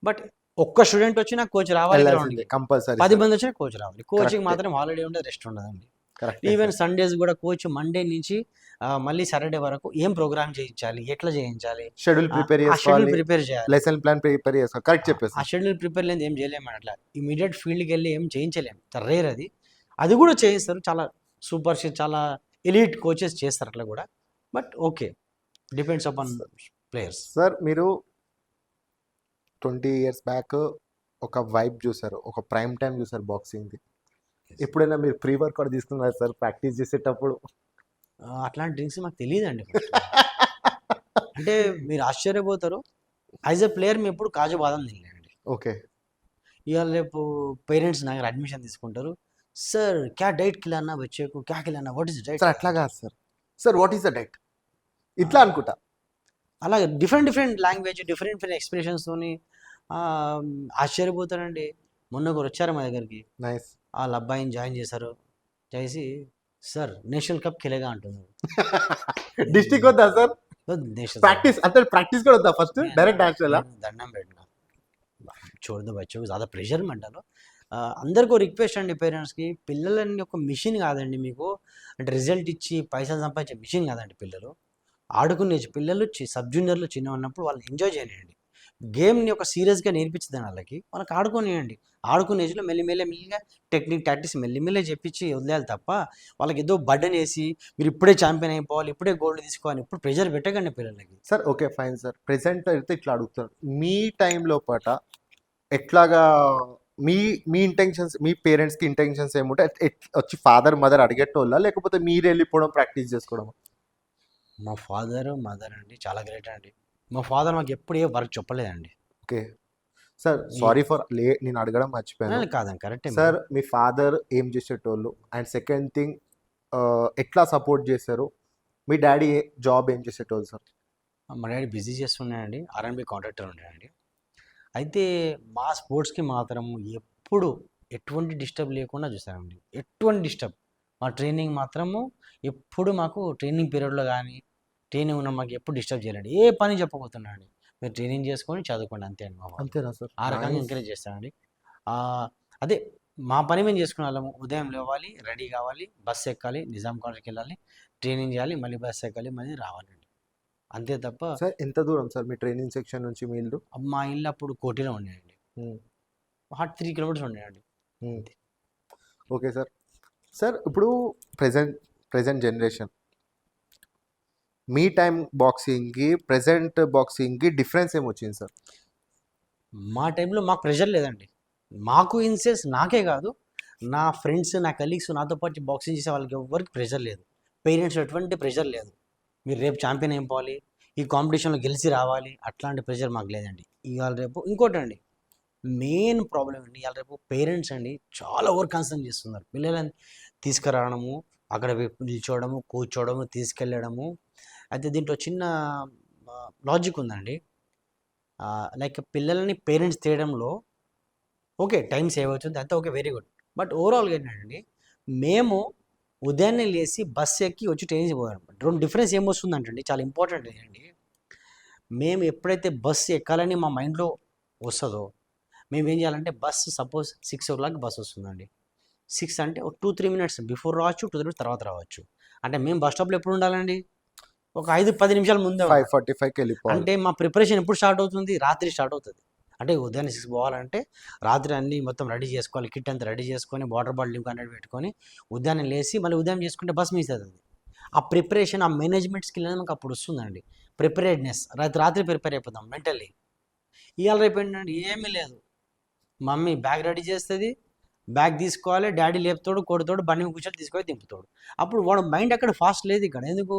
బట్ ఒక్క స్టూడెంట్ వచ్చినా కోచ్ రావాలి గ్రౌండ్కి. కంపల్సరీ 10 మంది వచ్చినా కోచ్ రావాలి. Coaching Correct. మాత్రం హాలిడే ఉండదు, రెస్ట్ ఉండదండి. కరెక్ట్. ఈవెన్ సండేస్ కూడా కోచ్ మండే నుంచి మళ్ళీ సాటర్డే వరకు ఏం ప్రోగ్రామ్ చేయించాలి, ఎట్లా చేయించాలి, షెడ్యూల్ ప్రిపేర్ ఆ షెడ్యూల్ చేసుకోవాలి, ప్రిపేర్ చేయాలి. లెసన్ ప్లాన్ ప్రిపేర్ చేసుకోవాలి. కరెక్ట్ ఆ చెప్పేసి. షెడ్యూల్ ప్రిపేర్ లేదు ఏం చేయలేము అట్లా. ఇమీడియట్ ఫీల్డ్కి వెళ్ళి ఏం చేయించలేము, రేర్ అది. అది కూడా చేయిస్తారు, చాలా సూపర్ చాలా ఎలీట్ కోచెస్ చేస్తారు అట్లా కూడా. But okay, depends upon players. Sir మీరు 20 ఇయర్స్ బ్యాక్ ఒక వైబ్ చూసారు, ఒక ప్రైమ్ టైం చూసారు బాక్సింగ్ది. ఎప్పుడైనా మీరు ప్రీ వర్కౌట్ తీసుకున్నారు సార్ ప్రాక్టీస్ చేసేటప్పుడు? అట్లాంటి డ్రింక్స్ మాకు తెలియదండి. అంటే మీరు ఆశ్చర్యపోతారు, యాజ్ ఎ ప్లేయర్ మేము ఎప్పుడు కాజు బాదం తినలేండి. ఓకే. ఇవాళ రేపు పేరెంట్స్ నా దగ్గర అడ్మిషన్ తీసుకుంటారు. సార్ క్యా డైట్ ఖిలానా బచ్చేకు, క్యా ఖిలానా, వాట్ ఇస్ డైట్? సార్ అట్లా కాదు sir. Sir what is the diet? ఇట్లా అనుకుంటా. అలా డిఫరెంట్ లాంగ్వేజ్, డిఫరెంట్ ఎక్స్ప్రెషన్స్తోని ఆశ్చర్యపోతారండి. మొన్న ఒకరు వచ్చారు మా దగ్గరికి, నైస్. వాళ్ళ అబ్బాయిని జాయిన్ చేశారు. చేసి సార్ నేషనల్ కప్ ఖిలేగా అంటున్నారు. డిస్ట్రిక్ట్ వద్దా సార్? నేషనల్ ప్రాక్టీస్ అంటే ప్రాక్టీస్ కూడా వద్దా ఫస్ట్? Direct national? దండం పెట్టిన చూడదు బచ్చు ज़्यादा ప్రెషర్ మంటారు. అందరికీ రిక్వెస్ట్ అండి పేరెంట్స్కి, పిల్లలని ఒక మిషన్ కాదండి మీకు, అంటే రిజల్ట్ ఇచ్చి పైసలు సంపాదించే మిషన్ కాదండి పిల్లలు. ఆడుకునే పిల్లలు సబ్ జూనియర్లు చిన్న ఉన్నప్పుడు వాళ్ళని ఎంజాయ్ చేయనియండి. గేమ్ని ఒక సీరియస్గా నేర్పించదండి వాళ్ళకి ఆడుకోనియండి. ఆడుకునే ఏజ్లో మెల్లిగా టెక్నిక్ టాక్టిక్స్ మెల్లిమెల్లి చెప్పించి వదిలేయాలి తప్ప వాళ్ళకి ఏదో బర్డెన్ వేసి మీరు ఇప్పుడే ఛాంపియన్ అయిపోవాలి, ఇప్పుడే గోల్డ్ తీసుకోవాలి, ఇప్పుడు ప్రెషర్ పెట్టకండి పిల్లలకి. Sir okay fine sir. Present అయితే ఇట్లా అడుగుతారు, మీ టైంలో పాట ఎట్లాగా మీ ఇంటెన్షన్స్, మీ పేరెంట్స్కి ఇంటెన్షన్స్ ఏముంటే వచ్చి ఫాదర్ మదర్ అడిగేటోళ్ళ, లేకపోతే మీరు వెళ్ళిపోవడం ప్రాక్టీస్ చేసుకోవడం? మా ఫాదర్ మదర్ అండి చాలా గ్రేట్ అండి. మా ఫాదర్ మాకు ఎప్పుడు ఏ వర్క్ చెప్పలేదండి. ఓకే సార్, సారీ ఫర్ నేను అడగడం మర్చిపోయాను. కాదండి కరెక్టే సార్ మీ ఫాదర్ ఏం చేసేటోళ్ళు? అండ్ సెకండ్ థింగ్, ఎట్లా సపోర్ట్ చేశారు? మీ డాడీ జాబ్ ఏం చేసేటోళ్ళు సార్? మా డాడీ బిజీ చేస్తున్నాడండి, R&B కాంట్రాక్టర్ ఉన్నాడండి. అయితే మా స్పోర్ట్స్కి మాత్రం ఎప్పుడు ఎటువంటి డిస్టర్బ్ లేకుండా చూసామండి. ఎటువంటి డిస్టర్బ్, మా ట్రైనింగ్ మాత్రము ఎప్పుడు మాకు ట్రైనింగ్ పీరియడ్లో కానీ ట్రైనింగ్ ఉన్న మాకు ఎప్పుడు డిస్టర్బ్ చేయాలండి. ఏ పని చెప్పబోతున్నాండి, మీరు ట్రైనింగ్ చేసుకొని చదువుకోండి అంతే అండి. మా అంతేనా సార్? ఆ రకంగా ఎంకరేజ్ చేస్తానండి. అదే మా పని మేము చేసుకునే వాళ్ళము. ఉదయం లేవాలి, రెడీ కావాలి, బస్సు ఎక్కాలి, నిజాం కాలేజ్కి వెళ్ళాలి, ట్రైనింగ్ చేయాలి, మళ్ళీ బస్సు ఎక్కాలి, మళ్ళీ రావాలండి. అంతే తప్ప సార్ ఎంత దూరం సార్ మీ ట్రైనింగ్ సెక్షన్ నుంచి మీ ఇల్లు? మా ఇల్లు అప్పుడు కోటిలో ఉండేయండి. ఉమ్, 3 కిలోమీటర్స్ ఉండేయండి. ఉమ్. Okay sir. సార్ ఇప్పుడు ప్రెజెంట్ జనరేషన్ మీ టైం బాక్సింగ్కి ప్రెజెంట్ బాక్సింగ్కి డిఫరెన్స్ ఏమొచ్చింది సార్? మా టైంలో మాకు ప్రెషర్ లేదండి. మాకు ఇన్సెన్స్ నాకే కాదు, నా ఫ్రెండ్స్, నా కలీగ్స్, నాతో పాటు బాక్సింగ్ చేసే వాళ్ళకి ఎవరికి ప్రెషర్ లేదు. పేరెంట్స్ ఎటువంటి ప్రెషర్ లేదు. మీరు రేపు ఛాంపియన్ అయిపోవాలి, ఈ కాంపిటీషన్లో గెలిచి రావాలి, అట్లాంటి ప్రెషర్ మాకు లేదండి. ఇవాళ రేపు ఇంకోటండి, మెయిన్ ప్రాబ్లం అండి, ఇవాళ రేపు పేరెంట్స్ అండి చాలా ఓవర్ కన్సర్న్ చేస్తున్నారు. పిల్లలని తీసుకురావడము, అక్కడ నిల్చోవడము, కూర్చోవడము, తీసుకెళ్ళడము. అయితే దీంట్లో చిన్న లాజిక్ ఉందండి. లైక్ పిల్లలని పేరెంట్స్ తీయడంలో ఓకే, టైం సేవ్ అవుతుంది, అంతా ఓకే, వెరీ గుడ్. బట్ ఓవరాల్గా ఏంటంటే మేము ఉదయాన్నే లేచి బస్సు ఎక్కి వచ్చి ట్రైనింగ్ పోయాం. రెండు డిఫరెన్స్ ఏమొస్తుందంటే చాలా ఇంపార్టెంట్ అండి. మేము ఎప్పుడైతే బస్సు ఎక్కాలని మా మైండ్లో వస్తుందో, మేము ఏం చేయాలంటే బస్సు సపోజ్ 6 o'clock బస్సు వస్తుందండి. 6 అంటే ఒక 2-3 minutes బిఫోర్ రావచ్చు, 2 minutes తర్వాత రావచ్చు. అంటే మేము బస్ స్టాప్లో ఎప్పుడు ఉండాలండి? ఒక 5-10 నిమిషాల ముందే ఉండాలి. 5:45కి వెళ్ళిపోవాలి. అంటే మా ప్రిపరేషన్ ఎప్పుడు స్టార్ట్ అవుతుంది? రాత్రి స్టార్ట్ అవుతుంది. అంటే ఉదయాన్నే 6 పోవాలంటే రాత్రి అన్నీ మొత్తం రెడీ చేసుకోవాలి, కిట్ అంతా రెడీ చేసుకొని, వాటర్ బాటిల్ కన్నెట్ పెట్టుకొని ఉదయాన్నే లేచి మళ్ళీ ఉదయం చేసుకుంటే బస్ మిస్ అవుతుంది. ఆ ప్రిపరేషన్, ఆ మేనేజ్మెంట్ స్కిల్ అనేది మాకు అప్పుడు వస్తుందండి. ప్రిపరేడ్నెస్, రాత్రి ప్రిపేర్ అయిపోతాం మెంటల్లీ. ఇవాళ రేపు ఏంటంటే ఏమీ లేదు. మమ్మీ బ్యాగ్ రెడీ చేస్తుంది, బ్యాగ్ తీసుకోవాలి, డాడీ లేపుతాడు, కొడుతాడు, బండి మీద కూర్చొని తీసుకొని దింపుతాడు. అప్పుడు వాడు మైండ్ అక్కడ ఫాస్ట్ లేదు. ఇక్కడ ఎందుకు?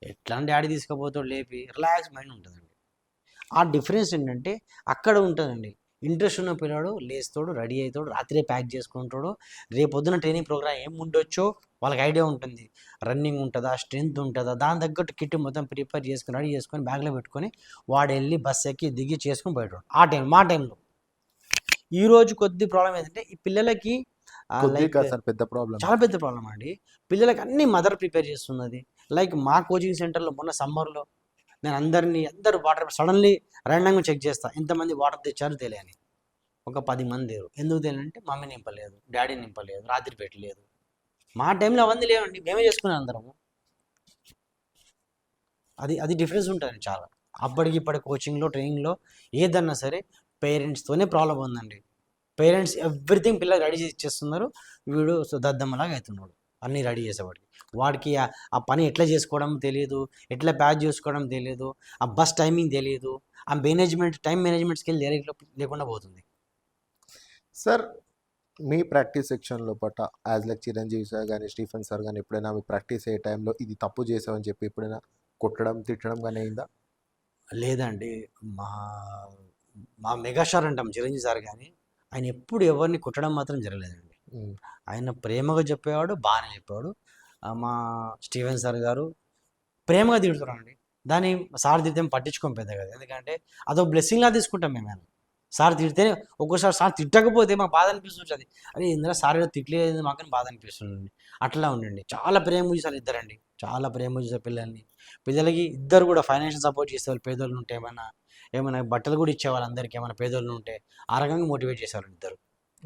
ఎట్లా డాడీ తీసుకుపోతాడు లేపి, రిలాక్స్ మైండ్ ఉంటుందండి. ఆ డిఫరెన్స్ ఏంటంటే అక్కడ ఉంటుందండి. ఇంట్రెస్ట్ ఉన్న పిల్లాడు లేస్తాడు, రెడీ అవుతాడు, రాత్రే ప్యాక్ చేసుకుంటాడు. రేపు పొద్దున ట్రైనింగ్ ప్రోగ్రామ్ ఏం ఉండొచ్చో వాళ్ళకి ఐడియా ఉంటుంది. రన్నింగ్ ఉంటుందా, స్ట్రెంత్ ఉంటుందా, దాని తగ్గట్టు కిట్ మొత్తం ప్రిపేర్ చేసుకుని రెడీ చేసుకొని బ్యాగ్లో పెట్టుకొని వాడు వెళ్ళి బస్ ఎక్కి దిగి చేసుకుని పోయాడు. ఆ టైం మా టైంలో. ఈ రోజు కొద్ది ప్రాబ్లం ఏంటంటే ఈ పిల్లలకి కొద్దిగా లైక్ కాదు సార్, పెద్ద ప్రాబ్లం. చాలా పెద్ద ప్రాబ్లం అండి. పిల్లలకి అన్ని మదర్ ప్రిపేర్ చేస్తున్నది. లైక్ మా కోచింగ్ సెంటర్లో మొన్న సమ్మర్లో నేను అందరు వాటర్ సడన్లీ ర్యాండమ్గా చెక్ చేస్తా, ఎంతమంది వాటర్ తెచ్చారో తెలియని. ఒక 10 మంది. ఎందుకు తెలియనంటే మమ్మీ నింపలేదు, డాడీ నింపలేదు, రాత్రి పెట్టలేదు. మా టైంలో అవన్నీ లేవండి, మేమే చేసుకున్నాం అందరము. అది డిఫరెన్స్ ఉంటుంది చాలా. అప్పటికి ఇప్పటి కోచింగ్లో, ట్రైనింగ్లో ఏదన్నా సరే పేరెంట్స్తోనే ప్రాబ్లం ఉందండి. పేరెంట్స్ ఎవ్రీథింగ్ పిల్లలు రెడీ చేసి ఇచ్చేస్తున్నారు. వీడు దద్దమ్మలాగా అవుతున్నాడు అన్నీ రెడీ చేసేవాడికి. వాడికి ఆ పని ఎట్లా చేసుకోవడం తెలియదు, ఎట్లా ప్యాచ్ చేసుకోవడం తెలియదు, ఆ బస్ టైమింగ్ తెలియదు, ఆ టైం మేనేజ్మెంట్ స్కిల్ లేకుండా పోతుంది. సార్ మీ ప్రాక్టీస్ సెక్షన్లో పట్ట యాజ్ లైక్ చిరంజీవి సార్ కానీ స్టీఫెన్ సార్ కానీ ఎప్పుడైనా మీ ప్రాక్టీస్ అయ్యే టైంలో ఇది తప్పు చేసామని చెప్పి ఎప్పుడైనా కొట్టడం తిట్టడం కానీ అయిందా? లేదండి. మా మా మెగాస్టార్ అంటాం చిరంజీవి సార్, కానీ ఆయన ఎప్పుడు ఎవరిని కొట్టడం మాత్రం జరగలేదండి. ఉమ్, ఆయన ప్రేమగా చెప్పేవాడు, బాగానే చెప్పేవాడు. మా స్టీవెన్ సార్ గారు ప్రేమగా తిడుతున్నారండి. దాన్ని సార్ తిడితే పట్టించుకోం పెద్ద కదా, ఎందుకంటే అదో బ్లెస్సింగ్లా తీసుకుంటాం మేము. ఆయన సార్ తిడితే ఒక్కోసారి సార్ తిట్టకపోతే మాకు బాధ అనిపిస్తుంటుంది. అరే ఇందులో సార్ ఏదో తిట్టలేదు మాకు బాధ అనిపిస్తుంది. అట్లా ఉండండి. చాలా ప్రేమ చూసారు ఇద్దరండి, చాలా ప్రేమ చూసారు పిల్లలకి ఇద్దరు కూడా ఫైనాన్షియల్ సపోర్ట్ చేసేవాళ్ళు. పేదోళ్ళు ఉంటే ఏమైనా బట్టలు కూడా ఇచ్చేవాళ్ళు అందరికి, ఏమైనా పేదోళ్ళు ఉంటే ఆ రకంగా మోటివేట్ చేసేవాళ్ళు ఇద్దరు.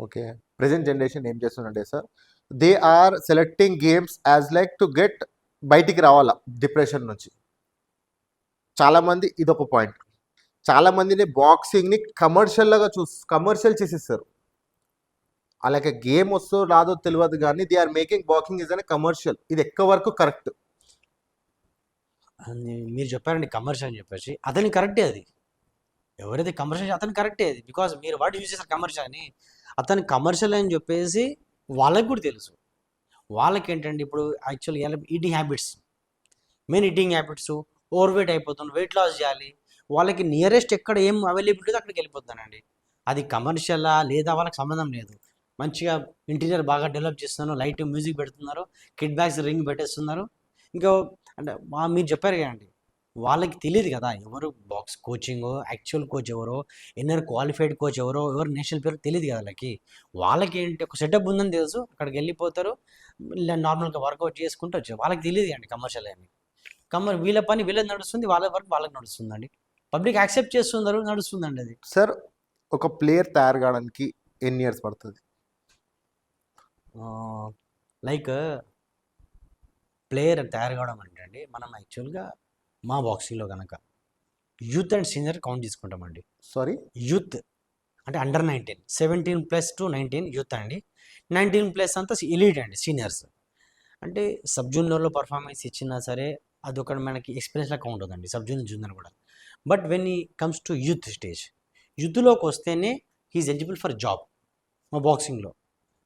ఓకే. ప్రెజెంట్ జనరేషన్ ఏం చేస్తుందంటే sir, they are selecting games as like to get బయటికి రావాలా డిప్రెషన్ నుంచి. చాలామంది ఇదొక పాయింట్. చాలామందిని బాక్సింగ్ని కమర్షియల్ చేసేస్తారు. అలాగే గేమ్ వస్తో రాదో తెలియదు కానీ they are making boxing is అనే కమర్షియల్. ఇది ఎక్క వరకు కరెక్ట్? మీరు చెప్పారండి కమర్షియల్ అని చెప్పేసి, అతని కరెక్టే అది. ఎవరైతే కమర్షియల్ అతను కరెక్టే అది. బికాజ్ మీరు వాటి యూజ్ చేశారు కమర్షియల్ అని. అతను కమర్షియల్ అని చెప్పేసి వాళ్ళకి కూడా తెలుసు. వాళ్ళకి ఏంటంటే ఇప్పుడు యాక్చువల్గా eating habits, main eating habits, over weight అయిపోతుంది, వెయిట్ లాస్ చేయాలి. వాళ్ళకి నియరెస్ట్ ఎక్కడ ఏం అవైలబిలిటీ ఉందో అక్కడికి వెళ్ళిపోతానండి. అది కమర్షియలా లేదా వాళ్ళకి సంబంధం లేదు. మంచిగా ఇంటీరియర్ బాగా డెవలప్ చేస్తున్నారు, లైట్ మ్యూజిక్ పెడుతున్నారు, కిడ్ బ్యాగ్స్ రింగ్ పెట్టేస్తున్నారు. ఇంకా అంటే మీరు చెప్పారు కదండి, వాళ్ళకి తెలియదు కదా ఎవరు బాక్స్ కోచింగ్, యాక్చువల్ కోచ్ ఎవరో, ఇన్నర్ క్వాలిఫైడ్ కోచ్ ఎవరో, ఎవరు నేషనల్ పేరు తెలియదు కదా వాళ్ళకి ఏంటి ఒక సెటప్ ఉందని తెలుసు, అక్కడికి వెళ్ళిపోతారు, నార్మల్గా వర్కౌట్ చేసుకుంటూ వచ్చారు. వాళ్ళకి తెలియదు అండి కమర్షియల్ అని. వీళ్ళ పని వీళ్ళకి నడుస్తుంది, వాళ్ళ వర్క్ వాళ్ళకి నడుస్తుందండి. పబ్లిక్ యాక్సెప్ట్ చేస్తున్నారు, నడుస్తుందండి అది. సార్ ఒక ప్లేయర్ తయారు కావడానికి ఎన్ని ఇయర్స్ పడుతుంది? లైక్ ప్లేయర్ తయారు కావడం అంటే అండి మనం యాక్చువల్గా మా బాక్సింగ్లో కనుక యూత్ అండ్ సీనియర్ కౌంట్ తీసుకుంటామండి. సారీ. యూత్ అంటే అండర్ 19, 17+ to 19 యూత్ అండి. 19+ అంతా ఎలీట్ అండి, సీనియర్స్. అంటే సబ్ జూనియర్లో పర్ఫార్మెన్స్ ఇచ్చినా సరే అదొక మనకి ఎక్స్పీరియన్స్లా కౌంట్ అవుతుంది, సబ్ జూనియర్ జూనియర్ కూడా. But when he comes to youth stage, యూత్లోకి వస్తేనే హీఈస్ ఎలిజిబుల్ ఫర్ జాబ్. మా బాక్సింగ్లో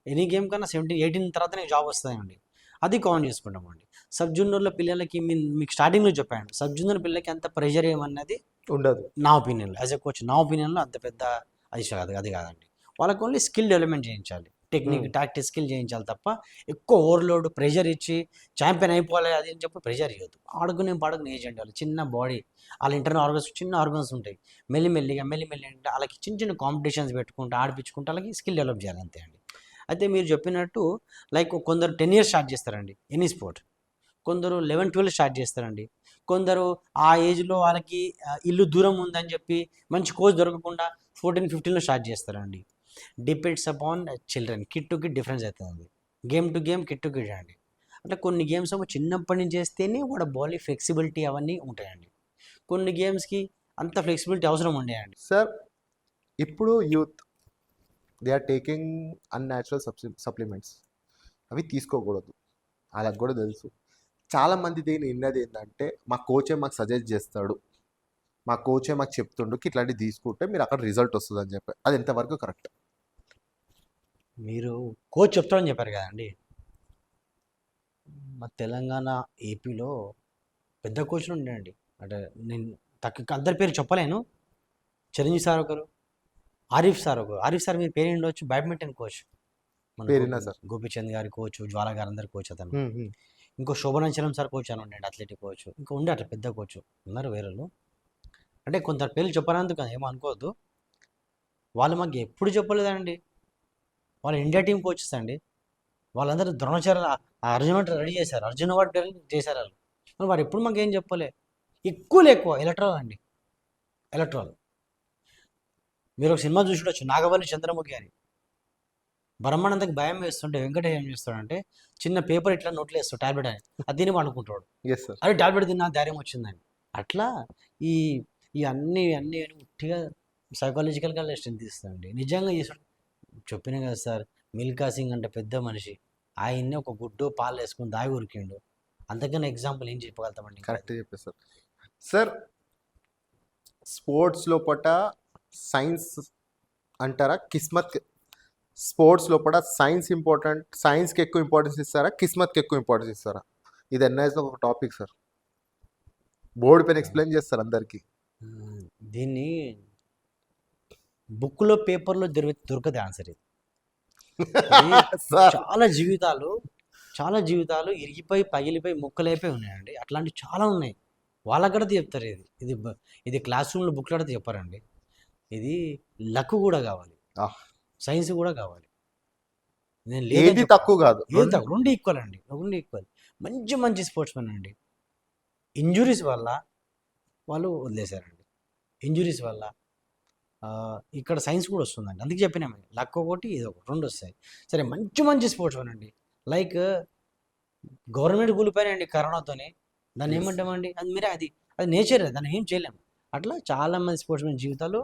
ఎనీ గేమ్ కన్నా 17, 18 తర్వాతనే జాబ్ వస్తాయండి. అది కౌంట్ చేసుకుంటామండి. సబ్ జూనియర్లో పిల్లలకి మీకు స్టార్టింగ్లో చెప్పాను, సబ్ జూనియర్ పిల్లలకి అంత ప్రెషర్ ఏమన్నది ఉండదు. నా ఒపీనియన్లో, యాజ్ ఎ కోచ్ నా ఒపీనియన్లో అంత పెద్ద అది కాదండి. వాళ్ళకి ఓన్లీ స్కిల్ డెవలప్మెంట్ చేయించాలి, టెక్నిక్ టాక్టిక్ స్కిల్ చేయించాలి తప్ప ఎక్కువ ఓవర్లోడ్ ప్రెషర్ ఇచ్చి ఛాంపియన్ అయిపోవాలి అది అని చెప్పి ప్రెషర్ ఇవ్వద్దు. పాడుకునే ఏజ్ అండి, వాళ్ళు చిన్న బాడీ, వాళ్ళ ఇంటర్నల్ ఆర్గన్స్ చిన్న ఆర్గన్స్ ఉంటాయి. మెల్లిమెల్లిగా అంటే వాళ్ళకి చిన్న చిన్న కాంపిటీషన్స్ పెట్టుకుంటూ ఆడిపించుకుంటూ వాళ్ళకి స్కిల్ డెవలప్ చేయాలి అంతే అండి. అయితే మీరు చెప్పినట్టు లైక్ కొందరు 10 years స్టార్ట్ చేస్తారండి ఎనీ స్పోర్ట్, కొందరు 11, 12 స్టార్ట్ చేస్తారండి. కొందరు ఆ ఏజ్లో వాళ్ళకి ఇల్లు దూరం ఉందని చెప్పి మంచి కోచ్ దొరకకుండా 14, 15లో స్టార్ట్ చేస్తారండి. Depends upon children, kid to kid difference అవుతుంది, game to game, kid to kid అండి. అంటే కొన్ని గేమ్స్ ఏమో చిన్నప్పటి నుంచి చేస్తేనే వాడు బాడీ ఫ్లెక్సిబిలిటీ అవన్నీ ఉంటాయండి. కొన్ని గేమ్స్కి అంత ఫ్లెక్సిబిలిటీ అవసరం ఉండేయండి. సార్ ఇప్పుడు youth they are taking unnatural supplements, అవి తీసుకోకూడదు, వాళ్ళకి కూడా తెలుసు. చాలామంది దీన్ని విన్నది ఏంటంటే మా కోచే మాకు సజెస్ట్ చేస్తాడు, మా కోచే మాకు చెప్తుండు ఇట్లాంటివి తీసుకుంటే మీరు అక్కడ రిజల్ట్ వస్తుంది అని చెప్పి. అది ఎంతవరకు కరెక్ట్? మీరు కోచ్ చెప్తారని చెప్పారు కదండి, మా తెలంగాణ ఏపీలో పెద్ద కోచ్లు ఉండేయండి. అంటే నేను అందరి పేరు చెప్పలేను. చిరంజీవి సార్ ఒకరు, ఆరిఫ్ సార్ ఒకరు. ఆరిఫ్ సార్ మీరు పేరు ఉండొచ్చు, బ్యాడ్మింటన్ కోచ్. మన పేరున్నా సార్. గోపిచంద్ గారి కోచ్, జ్వాల గారు అందరి కోచ్ అతను. ఇంకో శోభనాచలం సార్ కోచ్ అని ఉండండి, అథ్లెటిక్ కోచ్. ఇంకా ఉండే అట్లా పెద్ద కోచ్ ఉన్నారు వేరేళ్ళు. అంటే కొంత పేర్లు చెప్పనందుకు ఏమో అనుకోవద్దు, వాళ్ళు మాకు ఎప్పుడు చెప్పలేదండి. వాళ్ళు ఇండియా టీం కోచెస్ అండి. వాళ్ళందరూ ద్రోణాచార్య అర్జున్ రెడీ చేశారు, అర్జున్ అవార్డు చేశారు వాళ్ళు. వారు ఎప్పుడు మాకు ఏం చెప్పలే. ఎక్కువ ఎలక్ట్రాల్ అండి, ఎలక్ట్రాల్. మీరు ఒక సినిమా చూసుండొచ్చు, నాగవల్లి చంద్రముఖి అని. బ్రహ్మానందకి భయం వేస్తుంటే వెంకటేష్ ఏం చేస్తాడంటే చిన్న పేపర్ ఇట్లా నోట్లో వేస్తాడు, టాబ్లెట్ అని, అది తిని పండుకుంటాడు. అదే టాబ్లెట్ తిన్నా ధైర్యం వచ్చిందని. అట్లా ఈ ఈ అన్నీ ఉట్టిగా సైకాలజికల్గా స్ట్రెంత్ ఇస్తాడండి. నిజంగా చేస్తాడు. చెప్పినా కదా సార్, మిల్కా సింగ్ అంటే పెద్ద మనిషి, ఆయన్ని ఒక గుడ్డు పాలు వేసుకుని దాగి ఉరికిండు. అంతకన్నా ఎగ్జాంపుల్ ఏం చెప్పగలుగుతామండి? కరెక్ట్ చెప్పారు సార్. సార్ స్పోర్ట్స్ లోపట సైన్స్ అంటారా, కిస్మత్? స్పోర్ట్స్ లోపల సైన్స్ ఇంపార్టెంట్, సైన్స్కి ఎక్కువ ఇంపార్టెన్స్ ఇస్తారా, కిస్మత్కి ఎక్కువ ఇంపార్టెన్స్ ఇస్తారా? ఇది ఎన్ఐఎస్లో ఒక టాపిక్ సార్, బోర్డు పైన ఎక్స్ప్లెయిన్ చేస్తారు అందరికీ. దీన్ని బుక్లో పేపర్లో దొరకదు ఆన్సర్. ఇది చాలా జీవితాలు ఇరిగిపోయి పగిలిపోయి ముక్కలైపోయి ఉన్నాయండి. అట్లాంటివి చాలా ఉన్నాయి. వాళ్ళకి కూడా చెప్తారు. ఇది క్లాస్ రూమ్లో బుక్లో అడితే చెప్పారండి. ఇది లక్ కూడా కావాలి, సైన్స్ కూడా కావాలి. నేను ఏది తక్కువ కాదు, రెండు ఈక్వల్ అండి, రెండు ఈక్వల్. మంచి స్పోర్ట్స్ మెన్ అండి, ఇంజురీస్ వల్ల వాళ్ళు వదిలేశారండి. ఇంజురీస్ వల్ల ఇక్కడ సైన్స్ కూడా వస్తుందండి. అందుకే చెప్పినాము, లక్ ఒకటి ఇది ఒకటి, రెండు వస్తాయి. సరే, మంచి స్పోర్ట్స్ మెన్ అండి. లైక్ గవర్నమెంట్ కూలిపోయారండి కరోనాతోని, దాన్ని ఏమంటామండి? అది నేచర్, దాన్ని ఏం చేయలేము. అట్లా చాలామంది స్పోర్ట్స్ మెన్ జీవితాలు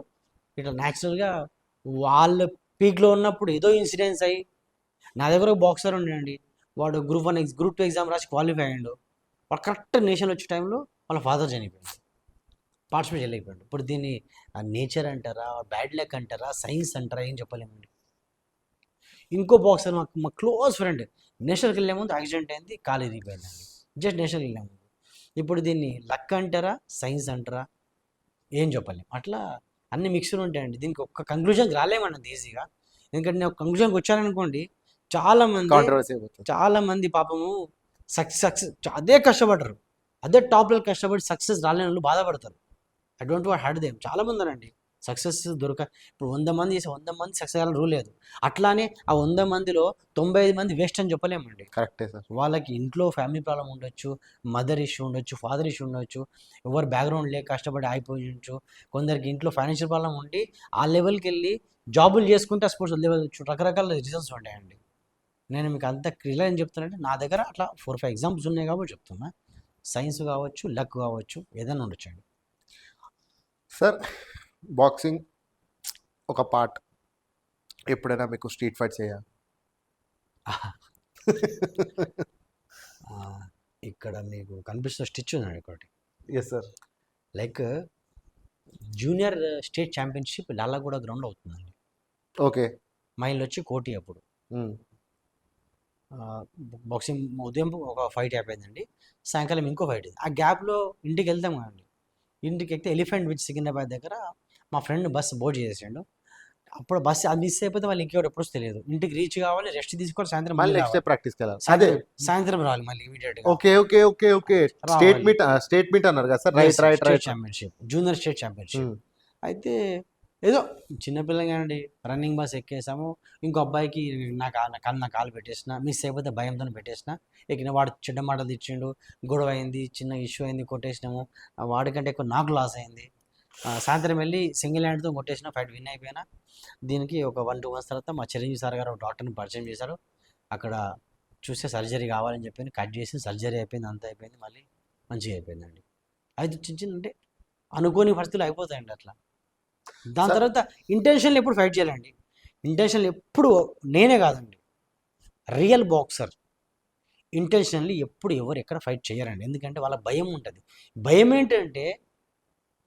ఇట్లా న్యాచురల్గా వాళ్ళ పీక్లో ఉన్నప్పుడు ఏదో ఇన్సిడెంట్స్ అయ్యి. నా దగ్గర ఒక బాక్సర్ ఉండేయండి, వాడు గ్రూప్ 1 గ్రూప్ 2 ఎగ్జామ్ రాసి క్వాలిఫై అయ్యాడు. వాడు కరెక్ట్ నేషన్ వచ్చే టైంలో వాళ్ళ ఫాదర్ చనిపోయాడు, పార్టిసిపేట్ చేయలేకపోయాడు. ఇప్పుడు దీన్ని నేచర్ అంటారా, బ్యాడ్ లక్ అంటారా, సైన్స్ అంటారా, ఏం చెప్పలేమండి. ఇంకో బాక్సర్ మా క్లోజ్ ఫ్రెండ్ నేషనల్కి వెళ్ళే ముందు యాక్సిడెంట్ అయింది, కాలు ఇరిగిపోయిందండి. జస్ట్ నేషనల్కి వెళ్ళే ముందు. ఇప్పుడు దీన్ని లక్ అంటారా, సైన్స్ అంటారా, ఏం చెప్పలేము. అట్లా అన్ని మిక్స్డ్ ఉంటాయండి. దీనికి ఒక్క కంక్లూజన్కి రాలేమన్నది ఈజీగా. ఎందుకంటే నేను ఒక కంక్లూజన్కి వచ్చాననుకోండి, చాలామంది పాపము సక్సెస్ అదే కష్టపడరు, అదే టాప్ లెవెల్ కష్టపడి సక్సెస్ రాలేని వాళ్ళు బాధపడతారు. I don't want hurt them. చాలామంది ఉన్నారండి సక్సెస్ ఇప్పుడు 100 మంది చేసి 100 మంది సక్సెస్ అయ్యాలని రూల్ లేదు. అట్లానే ఆ 100 మందిలో 95 మంది వేస్ట్ అని చెప్పలేమండి. కరెక్టే సార్. వాళ్ళకి ఇంట్లో ఫ్యామిలీ ప్రాబ్లం ఉండొచ్చు, మదర్ ఇష్యూ ఉండొచ్చు, ఫాదర్ ఇష్యూ ఉండొచ్చు, ఎవరు బ్యాక్గ్రౌండ్ లేక కష్టపడి అయిపోయి ఉండొచ్చు. కొందరికి ఇంట్లో ఫైనాన్షియల్ ప్రాబ్లం ఉండి ఆ లెవెల్కి వెళ్ళి జాబులు చేసుకుంటే స్పోర్ట్స్ లెవెల్ రకరకాల రీజన్స్ ఉంటాయండి. నేను మీకు అంత క్లియర్ అని చెప్తానంటే నా దగ్గర అట్లా 4-5 ఎగ్జాంపుల్స్ ఉన్నాయి కాబట్టి చెప్తున్నా. సైన్స్ కావచ్చు, లక్ కావచ్చు, ఏదైనా ఉండొచ్చండి. సార్ బాక్సింగ్ ఒక పార్ట్, ఎప్పుడైనా మీకు స్ట్రీట్ ఫైట్స్ అయ్యా? ఆ, ఇక్కడ మీకు కనిపిస్తున్న స్టిచ్ ఉందండి ఒకటి. Yes sir. Like junior state championship Lalaguda గ్రౌండ్లో అవుతుందండి. ఓకే. మైల్ వచ్చి కోటి అప్పుడు. బాక్సింగ్ ఉదయం ఒక ఫైట్ అయిపోయిందండి, సాయంకాలం ఇంకో ఫైట్. ఆ గ్యాప్లో ఇంటికి వెళ్తాం కదండి. ఇంటికి ఎక్కితే ఎలిఫెంట్ విచ్ సికింద్రాబాద్ దగ్గర మా ఫ్రెండ్ బస్సు బోర్డ్ చేసేసాడు. అప్పుడు బస్సు అది మిస్ అయిపోతే వాళ్ళు ఇంకెవరు ఎప్పుడు తెలియదు. ఇంటికి రీచ్ కావాలి, రెస్ట్ తీసుకోవాలి, సాయంత్రం మళ్ళీ మళ్ళీ నెక్స్ట్ డే రావాలి. ప్రాక్టీస్కి వెళ్ళాలి. అదే. సాయంత్రం రావాలి మళ్ళీ ఇమీడియట్గా. Okay okay okay okay. State meet, state meet అన్నారు కదా sir. Right right state right. Championship, junior state championship. అయితే ఏదో చిన్నపిల్లగానండి, రన్నింగ్ బస్ ఎక్కేసాము. ఇంకో అబ్బాయికి నా కాలు పెట్టేసిన, మిస్ అయిపోతే భయంతో పెట్టేసిన. ఎక్కిన వాడు చెడ్డ మాటలు తెచ్చిండు, గొడవ అయింది, చిన్న ఇష్యూ అయింది, కొట్టేసినాము. వాడికంటే ఎక్కువ నాకు లాస్ అయింది. సాయంత్రం వెళ్ళి సింగిల్ హ్యాండ్తో కొట్టేసిన, ఫైట్ విన్ అయిపోయినా. దీనికి ఒక 1-2 మంత్స్ తర్వాత మా చిరంజీవి సార్ గారు డాక్టర్ని పరిచయం చేశారు. అక్కడ చూస్తే సర్జరీ కావాలని చెప్పి కట్ చేసి సర్జరీ అయిపోయింది, అంతా అయిపోయింది, మళ్ళీ మంచిగా అయిపోయిందండి. అయితే చిన్న చిన్న అంటే అనుకోని పరిస్థితులు అయిపోతాయండి అట్లా. దాని సార్ తర్వాత ఇంటెన్షన్లు ఎప్పుడు ఫైట్ చేయాలండి. ఇంటెన్షన్లు ఎప్పుడు నేనే కాదండి, రియల్ బాక్సర్ ఇంటెన్షనల్లీ ఎప్పుడు ఎవరు ఎక్కడ ఫైట్ చేయరండి. ఎందుకంటే వాళ్ళ భయం ఉంటుంది. భయం ఏంటంటే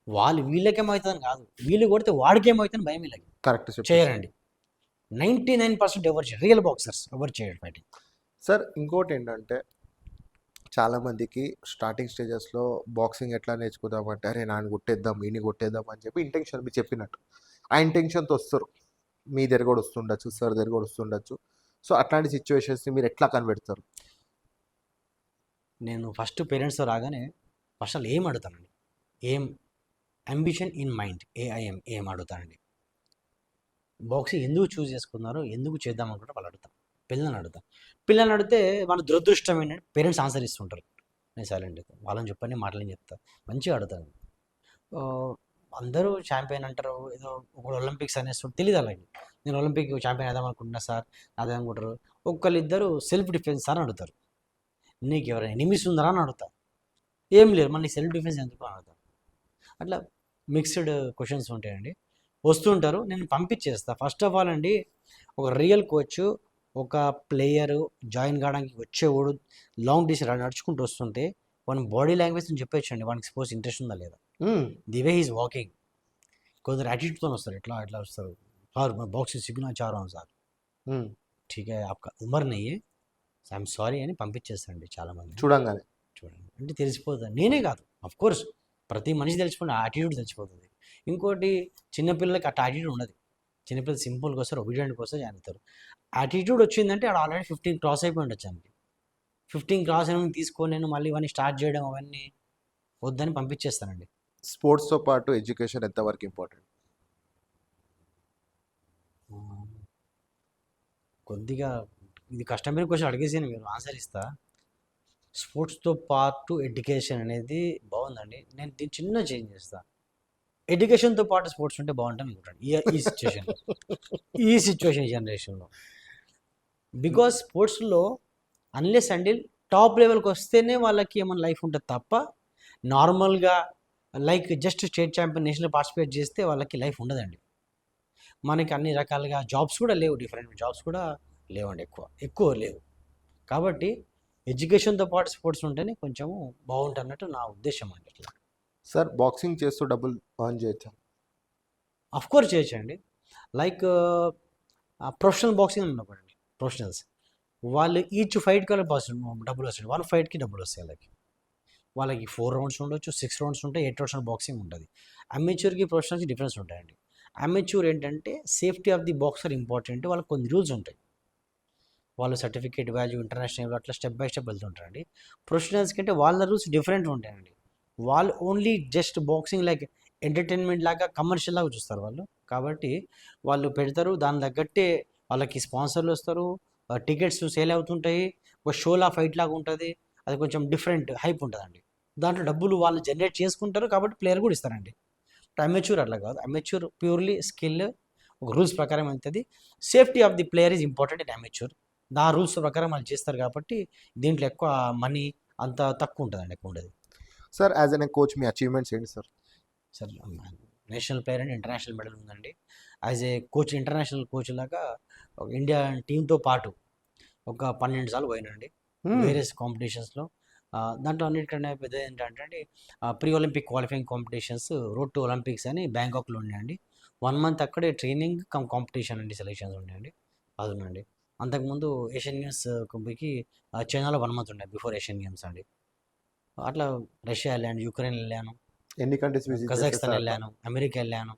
వాళ్ళు వీళ్ళకేమవుతుందని కాదు, వీళ్ళు కొడితే వాడికేమవుతుందని భయం వీళ్ళకి. కరెక్ట్ చేయరండి. 99% ఎవరు చేయరు, రియల్ బాక్సర్స్ ఎవరు చేయరు ఫైటింగ్. సార్ ఇంకోటి ఏంటంటే చాలామందికి స్టార్టింగ్ స్టేజెస్లో బాక్సింగ్ ఎట్లా నేర్చుకుందామంటే, అరే నాన్న కొట్టేద్దాం, ఈయన కొట్టేద్దాం అని చెప్పి ఇంటెన్షన్ మీరు చెప్పినట్టు ఆ ఇంటెన్షన్తో వస్తారు. మీ దగ్గర కూడా వస్తుండొచ్చు, సార్ దగ్గర కూడా వస్తుండొచ్చు. సో అట్లాంటి సిచ్యువేషన్స్ని మీరు ఎట్లా కనిపెడతారు? నేను ఫస్ట్ పేరెంట్స్తో రాగానే ఫస్ట్ వాళ్ళు ఏం అడుగుతానండి, ఏం అంబిషన్ ఇన్ మైండ్, ఏం అడుగుతానండి. బాక్సింగ్ ఎందుకు చూస్ చేసుకున్నారు, ఎందుకు చేద్దాం అనుకుంటే వాళ్ళు అడుగుతాం. పిల్లల్ని అడిగితే వాళ్ళ దురదృష్టం ఏంటంటే పేరెంట్స్ ఆన్సర్ ఇస్తుంటారు. నేను సైలెంట్ అవుతాను, వాళ్ళని చెప్పని మాటలని చెప్తాను, మంచిగా అడుగుతాను. అందరూ ఛాంపియన్ అంటారు, ఏదో ఒకడు ఒలింపిక్స్ అనేసి తెలియదు అలాగే. నేను ఒలింపిక్ ఛాంపియన్ అవుదాం అనుకుంటున్నా సార్, అదే అనుకుంటారు. ఒకళ్ళిద్దరు సెల్ఫ్ డిఫెన్స్ అని అడుగుతారు, నీకు ఎవరైనా ఎనిమిస్ ఉందరా అని అడుగుతా. ఏం లేదు, మళ్ళీ సెల్ఫ్ డిఫెన్స్ ఎందుకు అని అడుగుతాను. అట్లా మిక్స్డ్ క్వశ్చన్స్ ఉంటాయండి. వస్తుంటారు, నేను పంపించేస్తా. ఫస్ట్ ఆఫ్ ఆల్ అండి, ఒక రియల్ కోచ్ ఒక ప్లేయరు జాయిన్ కావడానికి వచ్చేవాడు లాంగ్ డిస్టెన్స్ నడుచుకుంటూ వస్తుంటే వాని బాడీ లాంగ్వేజ్ చెప్పొచ్చండి వానికి సపోజ్ ఇంట్రెస్ట్ ఉందా లేదా. ది వే ఈజ్ వాకింగ్, కొందరు యాటిట్యూడ్తో వస్తారు, ఎట్లా వస్తారు, సార్ బాక్సింగ్ సిగ్గునా చారు సార్, ఠీక్ హై ఆప్కా ఉమర్ నయ్యే, ఐఎమ్ సారీ అని పంపించేస్తాండి చాలామంది. చూడండి అంటే తెలిసిపోతుంది. నేనే కాదు, అఫ్ కోర్స్ ప్రతి మనిషి తెలిసిపోయిన యాటిట్యూడ్ తెలిసిపోతుంది. ఇంకోటి చిన్నపిల్లలకి అట్లా యాటిట్యూడ్ ఉండదు. చిన్నపిల్లలు సింపుల్గా వస్తారు, ఒబీడియంట్గా వస్తారు, జాయిన్. యాటిట్యూడ్ వచ్చిందంటే ఆడ ఆల్రెడీ 15 క్రాస్ అయిపోయి ఉండొచ్చు అండి. 15 క్రాస్ అయినా తీసుకొని నేను మళ్ళీ ఇవన్నీ స్టార్ట్ చేయడం అవన్నీ వద్దని పంపించేస్తానండి. స్పోర్ట్స్తో పాటు ఎడ్యుకేషన్ ఎంతవరకు ఇంపార్టెంట్? కొద్దిగా ఇది కష్టమైన క్వశ్చన్ అడిగేసాను, మీరు ఆన్సర్ ఇస్తా. స్పోర్ట్స్తో పాటు ఎడ్యుకేషన్ అనేది బాగుందండి. నేను దీన్ని చిన్న చేంజ్ చేస్తాను. ఎడ్యుకేషన్తో పాటు స్పోర్ట్స్ ఉంటే బాగుంటుంది అనుకుంటాను ఈ సిచ్యువేషన్ ఈ జనరేషన్లో. బికాస్ స్పోర్ట్స్లో అన్లెస్ అండిల్ టాప్ లెవెల్కి వస్తేనే వాళ్ళకి ఏమైనా లైఫ్ ఉంటుంది తప్ప నార్మల్గా like just state champion national participate చేస్తే వాళ్ళకి లైఫ్ ఉండదండి. మనకి అన్ని రకాలుగా జాబ్స్ కూడా లేవు, డిఫరెంట్ జాబ్స్ కూడా లేవండి, ఎక్కువ లేవు. కాబట్టి ఎడ్యుకేషన్తో పాటు స్పోర్ట్స్ ఉంటేనే కొంచెము బాగుంటున్నట్టు నా ఉద్దేశం అండి. ఇట్లా సార్ బాక్సింగ్ చేస్తూ డబ్బులు ఎర్న్ చేయొచ్చా? అఫ్కోర్స్ చేయొచ్చండి. లైక్ ప్రొఫెషనల్ బాక్సింగ్ ఉన్నప్పుడు ప్రొఫెషనల్స్ వాళ్ళు ఈచ్ ఫైట్కి డబ్బులు వస్తాయి, 1 ఫైట్కి డబ్బులు వస్తాయి. వాళ్ళకి 4 రౌండ్స్ ఉండొచ్చు, 6 రౌండ్స్ ఉంటాయి, 8 రౌండ్స్ బాక్సింగ్ ఉంటుంది. అమెచ్యూర్కి ప్రొఫెషనల్కి డిఫరెన్స్ ఉంటాయండి. అమెచ్యూర్ ఏంటంటే safety of the boxer important, వాళ్ళకి కొన్ని రూల్స్ ఉంటాయి. వాళ్ళు సర్టిఫికేట్ వాల్యూ ఇంటర్నేషనల్ అట్లా స్టెప్ బై స్టెప్ వెళ్తుంటారండి. ప్రొఫెషనల్స్ కంటే వాళ్ళ రూల్స్ డిఫరెంట్ ఉంటాయండి. వాళ్ళు only just boxing like entertainment లాగా, కమర్షియల్ లాగా చూస్తారు వాళ్ళు. కాబట్టి వాళ్ళు పెడతారు, దాని తగ్గట్టే వాళ్ళకి స్పాన్సర్లు వస్తారు, టికెట్స్ సేల్ అవుతుంటాయి, ఒక షోలా ఫైట్ లాగా ఉంటుంది. అది కొంచెం డిఫరెంట్ హైప్ ఉంటుందండి. దాంట్లో డబ్బులు వాళ్ళు జనరేట్ చేసుకుంటారు కాబట్టి ప్లేయర్ కూడా ఇస్తారండి. అమెచ్యూర్ అట్లా కాదు, అమెచ్యూర్ ప్యూర్లీ స్కిల్, ఒక రూల్స్ ప్రకారం అవుతుంది. Safety of the player is important in amateur. నా రూల్స్ ప్రకారం వాళ్ళు చేస్తారు కాబట్టి దీంట్లో ఎక్కువ మనీ అంత తక్కువ ఉంటుందండి, ఎక్కువ ఉండదు. సార్ యాజ్ అన్ కోచ్ మీ అచీవ్మెంట్స్ ఏంటి sir? Sir national player and international medal ఉందండి. As a coach, international coach లాగా ఇండియా టీంతో పాటు ఒక 12 సార్లు పోయినండి వేరియస్ కాంపిటీషన్స్లో. దాంట్లో అన్నిటికన్నా పెద్ద ఏంటంటే pre Olympic qualifying competitions, road to Olympics అని బ్యాంకాక్లో ఉన్నాయండి. 1 మంత్ అక్కడే ట్రైనింగ్ కమ్ కాంపిటీషన్ అండి, సెలెక్షన్స్ ఉన్నాయండి. అది ఉందండి. అంతకుముందు ఏషియన్ గేమ్స్ కి చైనాలో 1 మంత్ ఉండే బిఫోర్ ఏషియన్ గేమ్స్ అండి. అట్లా రష్యా వెళ్ళాను, యుక్రెయిన్ వెళ్ళాను, ఎన్ని కంట్రీస్ విజిట్ చేశారు కజాఖ్స్తాన్ సార్? వెళ్ళాను, అమెరికా వెళ్ళాను,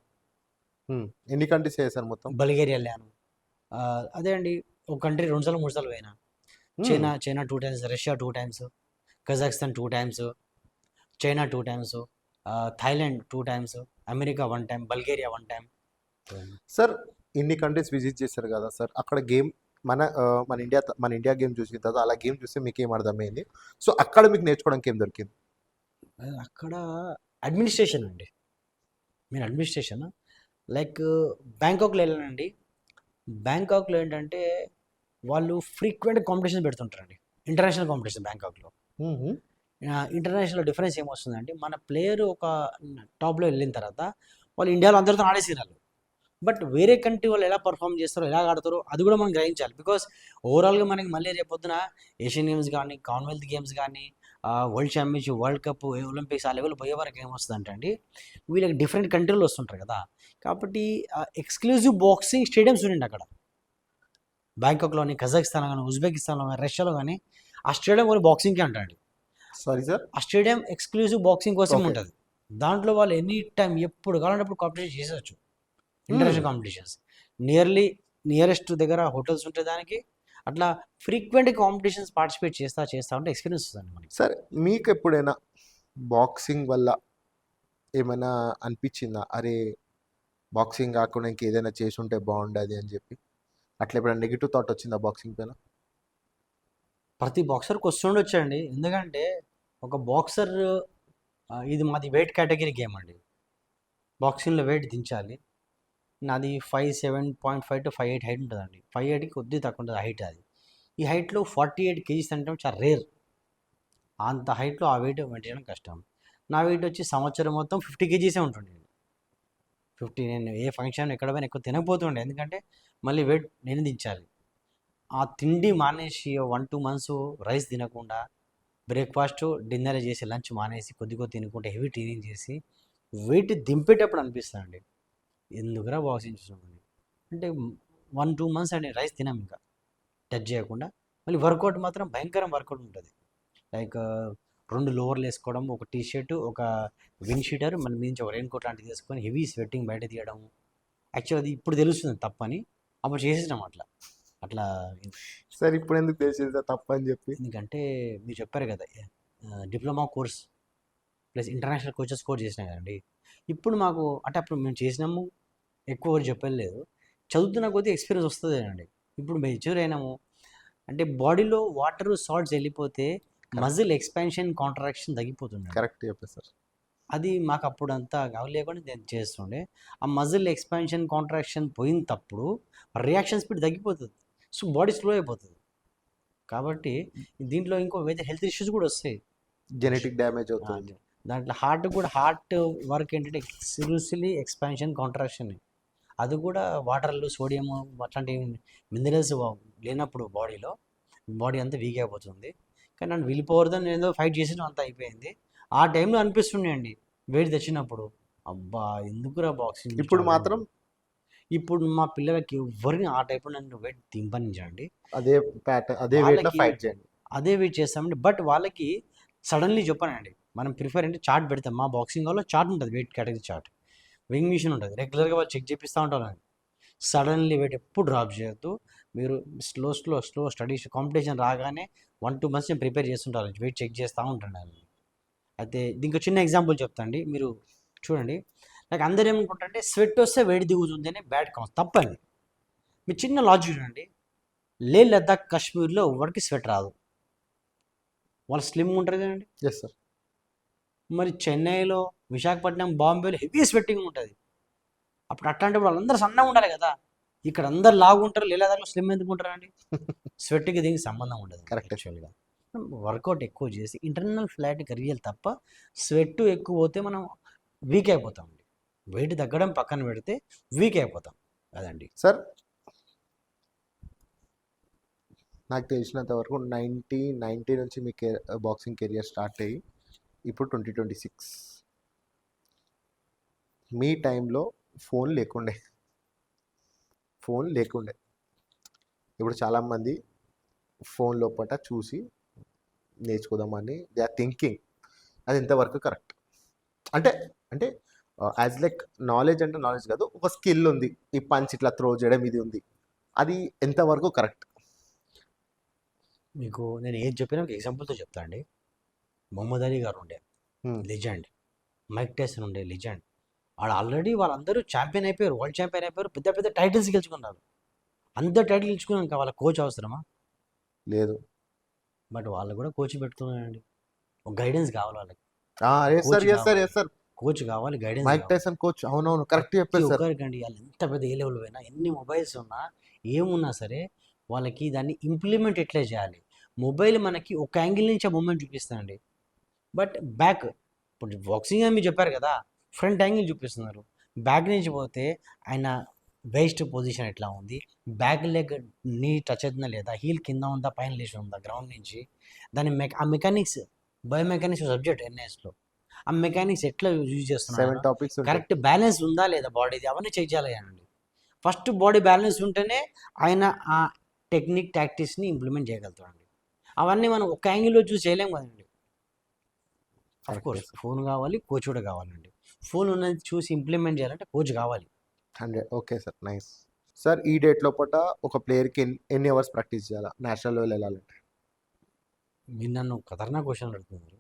ఎన్ని కంట్రీస్ చేశారు మొత్తం? బల్గేరియా వెళ్ళాను. అదే అండి, ఒక కంట్రీ 2 సార్లు 3 సార్లు పోయినా. China 2 times, Russia 2 times, Kazakhstan 2 times, China 2 times, Thailand 2 times, America 1 time, Bulgaria 1 time. Sir ఇన్ని కంట్రీస్ విజిట్ చేశారు కదా సార్, అక్కడ గేమ్ మన ఇండియా గేమ్ చూసిన తర్వాత అలా గేమ్ చూస్తే మీకు ఏం అర్థమైంది? సో అక్కడ మీకు నేర్చుకోవడానికి ఏం దొరికింది? అక్కడ అడ్మినిస్ట్రేషన్ అండి, మీరు అడ్మినిస్ట్రేషన్ లైక్ బ్యాంకాక్లో వెళ్ళానండి. బ్యాంకాక్లో ఏంటంటే వాళ్ళు ఫ్రీక్వెంట్ కాంపిటీషన్ పెడుతుంటారండి, ఇంటర్నేషనల్ కాంపిటీషన్ బ్యాంకాక్లో. ఇంటర్నేషనల్ డిఫరెన్స్ ఏమొస్తుందంటే మన ప్లేయర్ ఒక టాప్లో వెళ్ళిన తర్వాత వాళ్ళు ఇండియాలో అందరితో ఆడేసినారు. బట్ వేరే కంట్రీ వాళ్ళు ఎలా పర్ఫామ్ చేస్తారో, ఎలా ఆడతారో అది కూడా మనం గ్రహించాలి. బికాస్ ఓవరాల్గా మనకి మళ్ళీ రేపొద్దున ఏషియన్ గేమ్స్ కానీ, కామన్వెల్త్ గేమ్స్ కానీ, world championship, world cup, Olympics ఆ లెవెల్ పోయే వరకు ఏమొస్తుందంటే అండి, వీళ్ళకి డిఫరెంట్ కంట్రీలు వస్తుంటారు కదా. కాబట్టి ఎక్స్క్లూజివ్ బాక్సింగ్ స్టేడియంస్ ఉండండి అక్కడ బ్యాంకాక్లోని, కజాఖ్స్తాన్ కానీ, ఉజ్బెకిస్తాన్లో కానీ, రష్యాలో కానీ. ఆ స్టేడియం కూడా బాక్సింగ్కి అంటాడు. సారీ సార్, ఆ స్టేడియం ఎక్స్క్లూజివ్ బాక్సింగ్ కోసం Okay. ఉంటుంది. దాంట్లో వాళ్ళు ఎనీ టైం ఎప్పుడు కావాలంటే కాంపిటీషన్ చేసేవచ్చు, ఇంటర్నేషనల్ కాంపిటీషన్స్. నియరెస్ట్ దగ్గర హోటల్స్ ఉంటాయి దానికి. అట్లా ఫ్రీక్వెంట్ కాంపిటీషన్స్ పార్టిసిపేట్ చేస్తా ఉంటే ఎక్స్పీరియన్స్ వస్తుంది మనకి. సార్ మీకు ఎప్పుడైనా బాక్సింగ్ వల్ల ఏమైనా అనిపించిందా, అరే బాక్సింగ్ కాకుండా ఇంకేదైనా చేసి ఉంటే బాగుండేది అని చెప్పి? అట్లా ఎప్పుడైనా నెగిటివ్ థాట్ వచ్చిందా బాక్సింగ్ పైన? ప్రతి బాక్సర్కి వస్తుండొచ్చండి. ఎందుకంటే ఒక బాక్సర్, ఇది మాది వెయిట్ కేటగిరీ గేమ్ అండి. బాక్సింగ్లో వెయిట్ దించాలి. నాది 5'7.5 to 5'8" హైట్ ఉంటుందండి. 5'8" కొద్ది తక్కువ ఉంటుంది హైట్. అది ఈ హైట్లో 48 kgs అంటే చాలా రేర్. అంత హైట్లో ఆ వెయిట్ మెయింటైన్ చేయడం కష్టం. నా వెయిట్ వచ్చి సంవత్సరం మొత్తం 50 kgs ఉంటుండే. 50, నేను ఏ ఫంక్షన్ ఎక్కడ పోయినా ఎక్కువ తినకపోతుండే, ఎందుకంటే మళ్ళీ వెయిట్ నేను దించాలి. ఆ తిండి మానేసి 1-2 months రైస్ తినకుండా, బ్రేక్ఫాస్ట్ డిన్నర్ చేసి, లంచ్ మానేసి, కొద్దిగా తినుకుంటే హెవీ ట్రైనింగ్ చేసి వెయిట్ దింపేటప్పుడు అనిపిస్తుందండి, ఎందుకురా బాక్సింగ్ చూసామని. అంటే 1-2 months అండి రైస్ తినాం, ఇంకా టచ్ చేయకుండా. మళ్ళీ వర్కౌట్ మాత్రం భయంకరం వర్కౌట్ ఉంటుంది. లైక్ 2 లోవర్లు వేసుకోవడం, ఒక టీ షర్ట్, ఒక విండ్ షీటర్, మన మీద నుంచి ఒక రెయిన్ కోట్ లాంటిది వేసుకొని హెవీ స్వెట్టింగ్ బయట తీయడం. యాక్చువల్ అది ఇప్పుడు తెలుస్తుంది తప్పని, అప్పుడు చేసేసినాం అట్లా. సార్ ఇప్పుడు ఎందుకు తెలిసింది సార్ తప్ప అని చెప్పి? ఎందుకంటే మీరు చెప్పారు కదా, diploma course plus international coaches course చేసినా కదండి. ఇప్పుడు మాకు అంటే అప్పుడు మేము చేసినాము, ఎక్కువ చెప్పలేదు. చదువుతున్న కొద్దీ ఎక్స్పీరియన్స్ వస్తుంది అండి. ఇప్పుడు మెచ్యూర్ అయినాము అంటే బాడీలో వాటర్ సాల్ట్స్ వెళ్ళిపోతే మజిల్ ఎక్స్పాన్షన్, కాంట్రాక్షన్ తగ్గిపోతుంది. కరెక్ట్ చెప్పారు సార్. అది మాకు అప్పుడు అంతా కావలేకుండా నేను చేస్తుండే. ఆ మజిల్ ఎక్స్పాన్షన్, కాంట్రాక్షన్ పోయినప్పుడు రియాక్షన్ స్పీడ్ తగ్గిపోతుంది. సో బాడీ స్లో అయిపోతుంది. కాబట్టి దీంట్లో ఇంకో వేరే హెల్త్ ఇష్యూస్ కూడా వస్తాయి. జెనెటిక్ డ్యామేజ్ అవుతుంది. దాంట్లో హార్ట్ వర్క్ ఏంటంటే ఎక్స్క్లూసివ్లీ ఎక్స్పాన్షన్, కాంట్రాక్షన్. అది కూడా వాటర్లో సోడియం అట్లాంటి మినరల్స్ లేనప్పుడు బాడీ అంతా వీక్ అయిపోతుంది. కానీ నన్ను వెళ్ళిపోవద్దని నేను ఏదో ఫైట్ చేసిన అంతా అయిపోయింది. ఆ టైంలో అనిపిస్తుండే అండి వెయిట్ తెచ్చినప్పుడు, అబ్బా ఎందుకురా బాక్సింగ్. ఇప్పుడు మాత్రం ఇప్పుడు మా పిల్లలకి ఎవరిని ఆ టైప్లో నన్ను వెయిట్ దింపనించండి, అదే ప్యాటర్న్, అదే వెయిట్ లో ఫైట్ చేయండి, అదే వెయిట్ చేస్తామండి. బట్ వాళ్ళకి సడన్లీ చెప్పానండి, మనం ప్రిఫర్ అంటే చార్ట్ పెడతాం. మా బాక్సింగ్ హాల్లో చార్ట్ ఉంటుంది, weight category chart, weighing machine ఉంటుంది. రెగ్యులర్గా వాళ్ళు చెక్ చేపిస్తూ ఉంటారు. సడన్లీ వెయిట్ ఎప్పుడు డ్రాప్ చేయొద్దు. మీరు స్లో స్టడీస్, కాంపిటీషన్ రాగానే 1-2 months నేను ప్రిపేర్ చేస్తుంటారు, వెయిట్ చెక్ చేస్తూ ఉంటాను. అయితే దీనికి చిన్న ఎగ్జాంపుల్ చెప్తా అండి, మీరు చూడండి. లైక్ అందరూ ఏమనుకుంటారంటే స్వెట్ వస్తే వెయిట్ దిగుతుంది అని బ్యాడ్ కాన్స్, తప్పండి. మీరు చిన్న లాజిక్ చూడండి, లే లద్దాఖ్, కాశ్మీర్లో ఎవరికి స్వెట్ రాదు, వాళ్ళు స్లిమ్ ఉంటారు కదండి. Yes sir. మరి చెన్నైలో, విశాఖపట్నం, బాంబేలో హెవీ స్వెట్టింగ్ ఉంటుంది. అప్పుడు అట్లాంటి వాళ్ళందరూ సన్నగా ఉండాలి కదా. ఇక్కడ అందరు లాగుంటారు, లే లద్దాఖ్లో స్లిమ్ ఎందుకు ఉంటారండి? స్వెట్కి దీనికి సంబంధం ఉండదు Correct. యాక్చువల్గా. వర్కౌట్ ఎక్కువ చేసి ఇంటర్నల్ ఫ్లాట్ కరిగేయాలి తప్ప స్వెట్ ఎక్కువ పోతే మనం వీక్ అయిపోతాం అండి. వెయిట్ తగ్గడం పక్కన పెడితే వీక్ అయిపోతాం అదండి. సార్ నాకు తెలిసినంత వరకు 90 నుంచి మీ బాక్సింగ్ కెరియర్ స్టార్ట్ అయ్యి ఇప్పుడు 2026 మీ టైంలో ఫోన్ లేకుండే. ఇప్పుడు చాలామంది ఫోన్ లోపల చూసి నేర్చుకుందామని దే ఆర్ థింకింగ్. అది ఎంతవరకు కరెక్ట్? అంటే అంటే యాజ్ లైక్ నాలెడ్జ్ అంటే నాలెడ్జ్ కాదు, ఒక స్కిల్ ఉంది, ఈ పంచ్ ఇట్లా త్రో చేయడం ఇది ఉంది, అది ఎంతవరకు కరెక్ట్? మీకు నేను ఏది చెప్పినా ఒక ఎగ్జాంపుల్తో చెప్తా అండి. మొహమ్మద్ అలీ గారు ఉండే లెజెండ్, మైక్ టైసన్ ఉండే లెజెండ్. వాళ్ళు ఆల్రెడీ వాళ్ళందరూ ఛాంపియన్ అయిపోయారు, వరల్డ్ ఛాంపియన్ అయిపోయారు, పెద్ద పెద్ద టైటిల్స్ గెలుచుకున్నారు. అంత టైటిల్ గెలుచుకున్నాక వాళ్ళ కోచ్ అవసరమా? లేదు. బట్ వాళ్ళు కూడా కోచ్ పెట్టుకున్నారండి. ఒక గైడెన్స్ కావాలి వాళ్ళకి. కోచ్ కావాలి, గైడెన్స్ మైక్ టైసన్ కోచ్. అవునవును, కరెక్ట్ చెప్పారు సార్. ఒక్కరికండి వాళ్ళు ఎంత పెద్ద ఏ లెవెల్ పోయినా, ఎన్ని మొబైల్స్ ఉన్నా, ఏమున్నా సరే వాళ్ళకి దాన్ని ఇంప్లిమెంట్ ఎట్లా చేయాలి. మొబైల్ మనకి ఒక యాంగిల్ నుంచి ఆ మూమెంట్ చూపిస్తానండి, బట్ బ్యాక్ ఇప్పుడు బాక్సింగ్ అని మీరు చెప్పారు కదా, ఫ్రంట్ యాంగిల్ చూపిస్తున్నారు. బ్యాక్ నుంచి పోతే ఆయన వేస్ట్ పొజిషన్ ఎట్లా ఉంది, బ్యాక్ లెగ్ నీ టచ్ అవుతుందా లేదా, హీల్ కింద ఉందా పైన లేచి ఉందా గ్రౌండ్ నుంచి, దాని ఆ మెకానిక్స్, బయోమెకానిక్స్ సబ్జెక్ట్ ఎన్ఎస్లో, ఆ మెకానిక్స్ ఎట్లా యూజ్ చేస్తున్నారు, కరెక్ట్ బ్యాలెన్స్ ఉందా లేదా బాడీది, అవన్నీ చెక్ చేయాలి అండి. ఫస్ట్ బాడీ బ్యాలెన్స్ ఉంటేనే ఆయన ఆ టెక్నిక్ టాక్టిక్స్ని ఇంప్లిమెంట్ చేయగలుగుతాడండి. అవన్నీ మనం ఒక యాంగిల్లో చూసి చేయలేం కదండి. కోర్స్ ఫోన్ కావాలి, కోచ్ కూడా కావాలండి. ఫోన్ ఉన్నది చూసి ఇంప్లిమెంట్ చేయాలంటే కోచ్ కావాలి. 100. Okay sir, nice. సార్ ఈ డేట్ లోపల ఒక ప్లేయర్కి ఎన్ని అవర్స్ ప్రాక్టీస్ చేయాలా నేషనల్ లెవెల్ వెళ్ళాలంటే? మీరు నన్ను ఖతర్నాక్ క్వశ్చన్ అడుగుతున్నారు.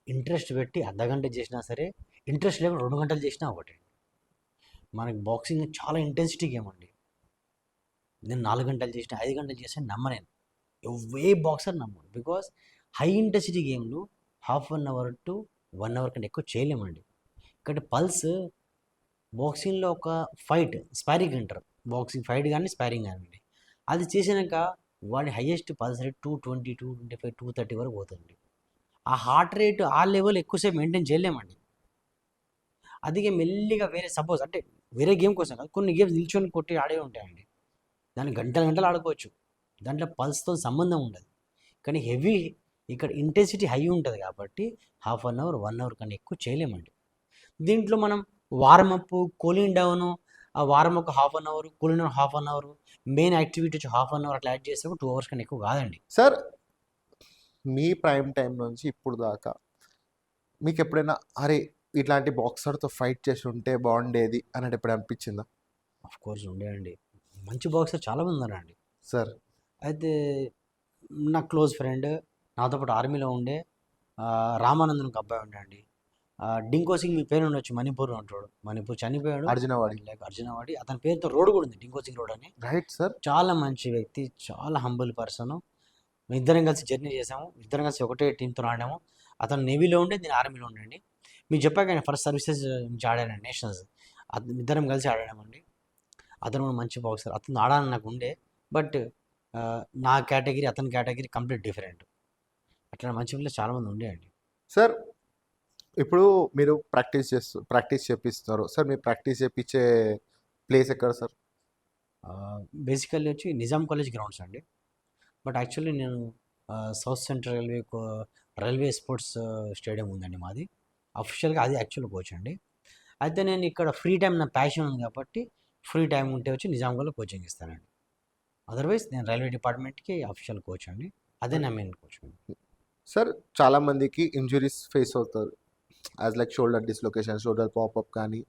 ఇంట్రెస్ట్ పెట్టి అర్ధగంట చేసినా సరే, ఇంట్రెస్ట్ లేకుండా 2 గంటలు చేసినా ఒకటే. మనకి బాక్సింగ్ చాలా ఇంటెన్సిటీ గేమ్ అండి. నేను 4 గంటలు చేసిన, 5 గంటలు చేసిన నమ్మలేను, ఏ బాక్సర్ నమ్మను. బికాస్ హై ఇంటెన్సిటీ గేమ్లు 1/2 అవర్ టు 1 అవర్ కంటే ఎక్కువ చేయలేమండి. ఇక్కడ పల్స్ బాక్సింగ్లో ఒక ఫైట్ స్పారింగ్ అంటారు, బాక్సింగ్ ఫైట్ కానీ స్పారింగ్ కానివ్వండి, అది చేసినాక వాడి హైయెస్ట్ పల్స్ రేట్ 220, 225, 230 వరకు పోతుంది. ఆ హార్ట్ రేట్ ఆ లెవెల్ ఎక్కువసేపు మెయింటైన్ చేయలేమండి. అందుకే మెల్లిగా వేరే సపోజ్ అంటే వేరే గేమ్ కోసం కాదు, కొన్ని గేమ్స్ నిల్చొని కొట్టి ఆడే ఉంటాయండి, దాన్ని గంటలు గంటలు ఆడుకోవచ్చు, దాంట్లో పల్స్తో సంబంధం ఉండదు. కానీ హెవీ ఇక్కడ ఇంటెన్సిటీ హై ఉంటుంది కాబట్టి 1/2 అవర్ 1 అవర్ కన్నా ఎక్కువ చేయలేమండి. దీంట్లో మనం వార్మప్, కూలింగ్ డౌను, ఆ వార్మ్ ఒక 1/2 hour, cooling down 1/2 hour, main activity వచ్చి 1/2 అవర్ అట్లా యాడ్ చేస్తే 2 అవర్స్ కన్నా ఎక్కువ కాదండి. సార్ మీ ప్రైమ్ టైం నుంచి ఇప్పుడు దాకా మీకు ఎప్పుడైనా అరే ఇట్లాంటి బాక్సర్తో ఫైట్ చేసి ఉంటే బాగుండేది అని ఎప్పుడు అనిపించిందా? ఆఫ్ కోర్స్ ఉండేయండి, మంచి బాక్సర్ చాలామంది ఉన్నారండి సార్. అయితే నా క్లోజ్ ఫ్రెండ్ నాతో పాటు ఆర్మీలో ఉండే రామానందన్ ఒక అబ్బాయి ఉండే అండి. డింకో సింగ్ మీ పేరు ఉండొచ్చు, మణిపూర్ ఉంటాడు, మణిపూర్ చనిపోయాడు, అర్జునవాడి అతని పేరుతో రోడ్ కూడా ఉంది, డింకో సింగ్ రోడ్ అని. Right sir. చాలా మంచి వ్యక్తి, చాలా హంబుల్ పర్సన్. ఇద్దరం కలిసి జర్నీ చేసాము, ఇద్దరం కలిసి ఒకటే టీంతో ఆడాము. అతను నేవీలో ఉండే, నేను ఆర్మీలో ఉండండి. మీకు చెప్పాక ఆయన ఫస్ట్ సర్వీసెస్ నుంచి ఆడానండి, నేషనల్స్. ఇద్దరం కలిసి ఆడామండి. అతను కూడా మంచి బాక్సర్, అతను ఆడాలని నాకు ఉండే, బట్ నా కేటగిరీ అతని కేటగిరీ కంప్లీట్ డిఫరెంట్. అట్లా మంచి పిల్లలు చాలామంది ఉండేయండి. సార్ ఇప్పుడు మీరు ప్రాక్టీస్ చేపిస్తారు సార్, మీరు ప్రాక్టీస్ చేపించే ప్లేస్ ఎక్కడ సార్? బేసికల్లీ వచ్చి నిజాం కాలేజ్ గ్రౌండ్స్ అండి, బట్ యాక్చువల్లీ నేను south central railway sports stadium ఉందండి మాది, అఫీషియల్గా అది యాక్చువల్ కోచ్ అండి. అయితే నేను ఇక్కడ ఫ్రీ టైం నా ప్యాషన్ ఉంది కాబట్టి ఫ్రీ టైం ఉంటే వచ్చి నిజాం కాలేజ్ కోచింగ్ ఇస్తానండి. అదర్వైజ్ నేను రైల్వే డిపార్ట్మెంట్కి అఫీషియల్ కోచ్ అండి, అదే నా మెయిన్ కోచ్ అండి. సార్ చాలామందికి ఇంజురీస్ ఫేస్ అవుతారు, as like shoulder dislocation, shoulder popup కానీ,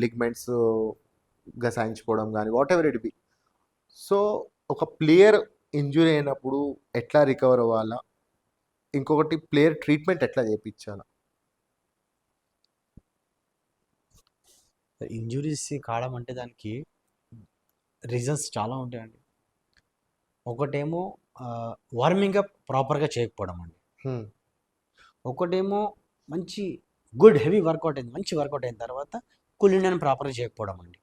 లిగ్మెంట్స్ గసాయించుకోవడం కానీ, what ever it be. So ఒక ప్లేయర్ ఇంజురీ అయినప్పుడు ఎట్లా రికవర్ అవ్వాలా, ఇంకొకటి ప్లేయర్ ట్రీట్మెంట్ ఎట్లా చేయించాలా? ఇంజురీస్ కావడం అంటే దానికి రీజన్స్ చాలా ఉంటాయండి. ఒకటేమో వార్మింగ్ అప్ ప్రాపర్గా చేయకపోవడం అండి, ఒకటేమో మంచి గుడ్ హెవీ వర్కౌట్ అయింది, మంచి వర్కౌట్ అయిన తర్వాత కూలింగ్ డౌన్ ప్రాపర్గా చేయకపోవడం అండి.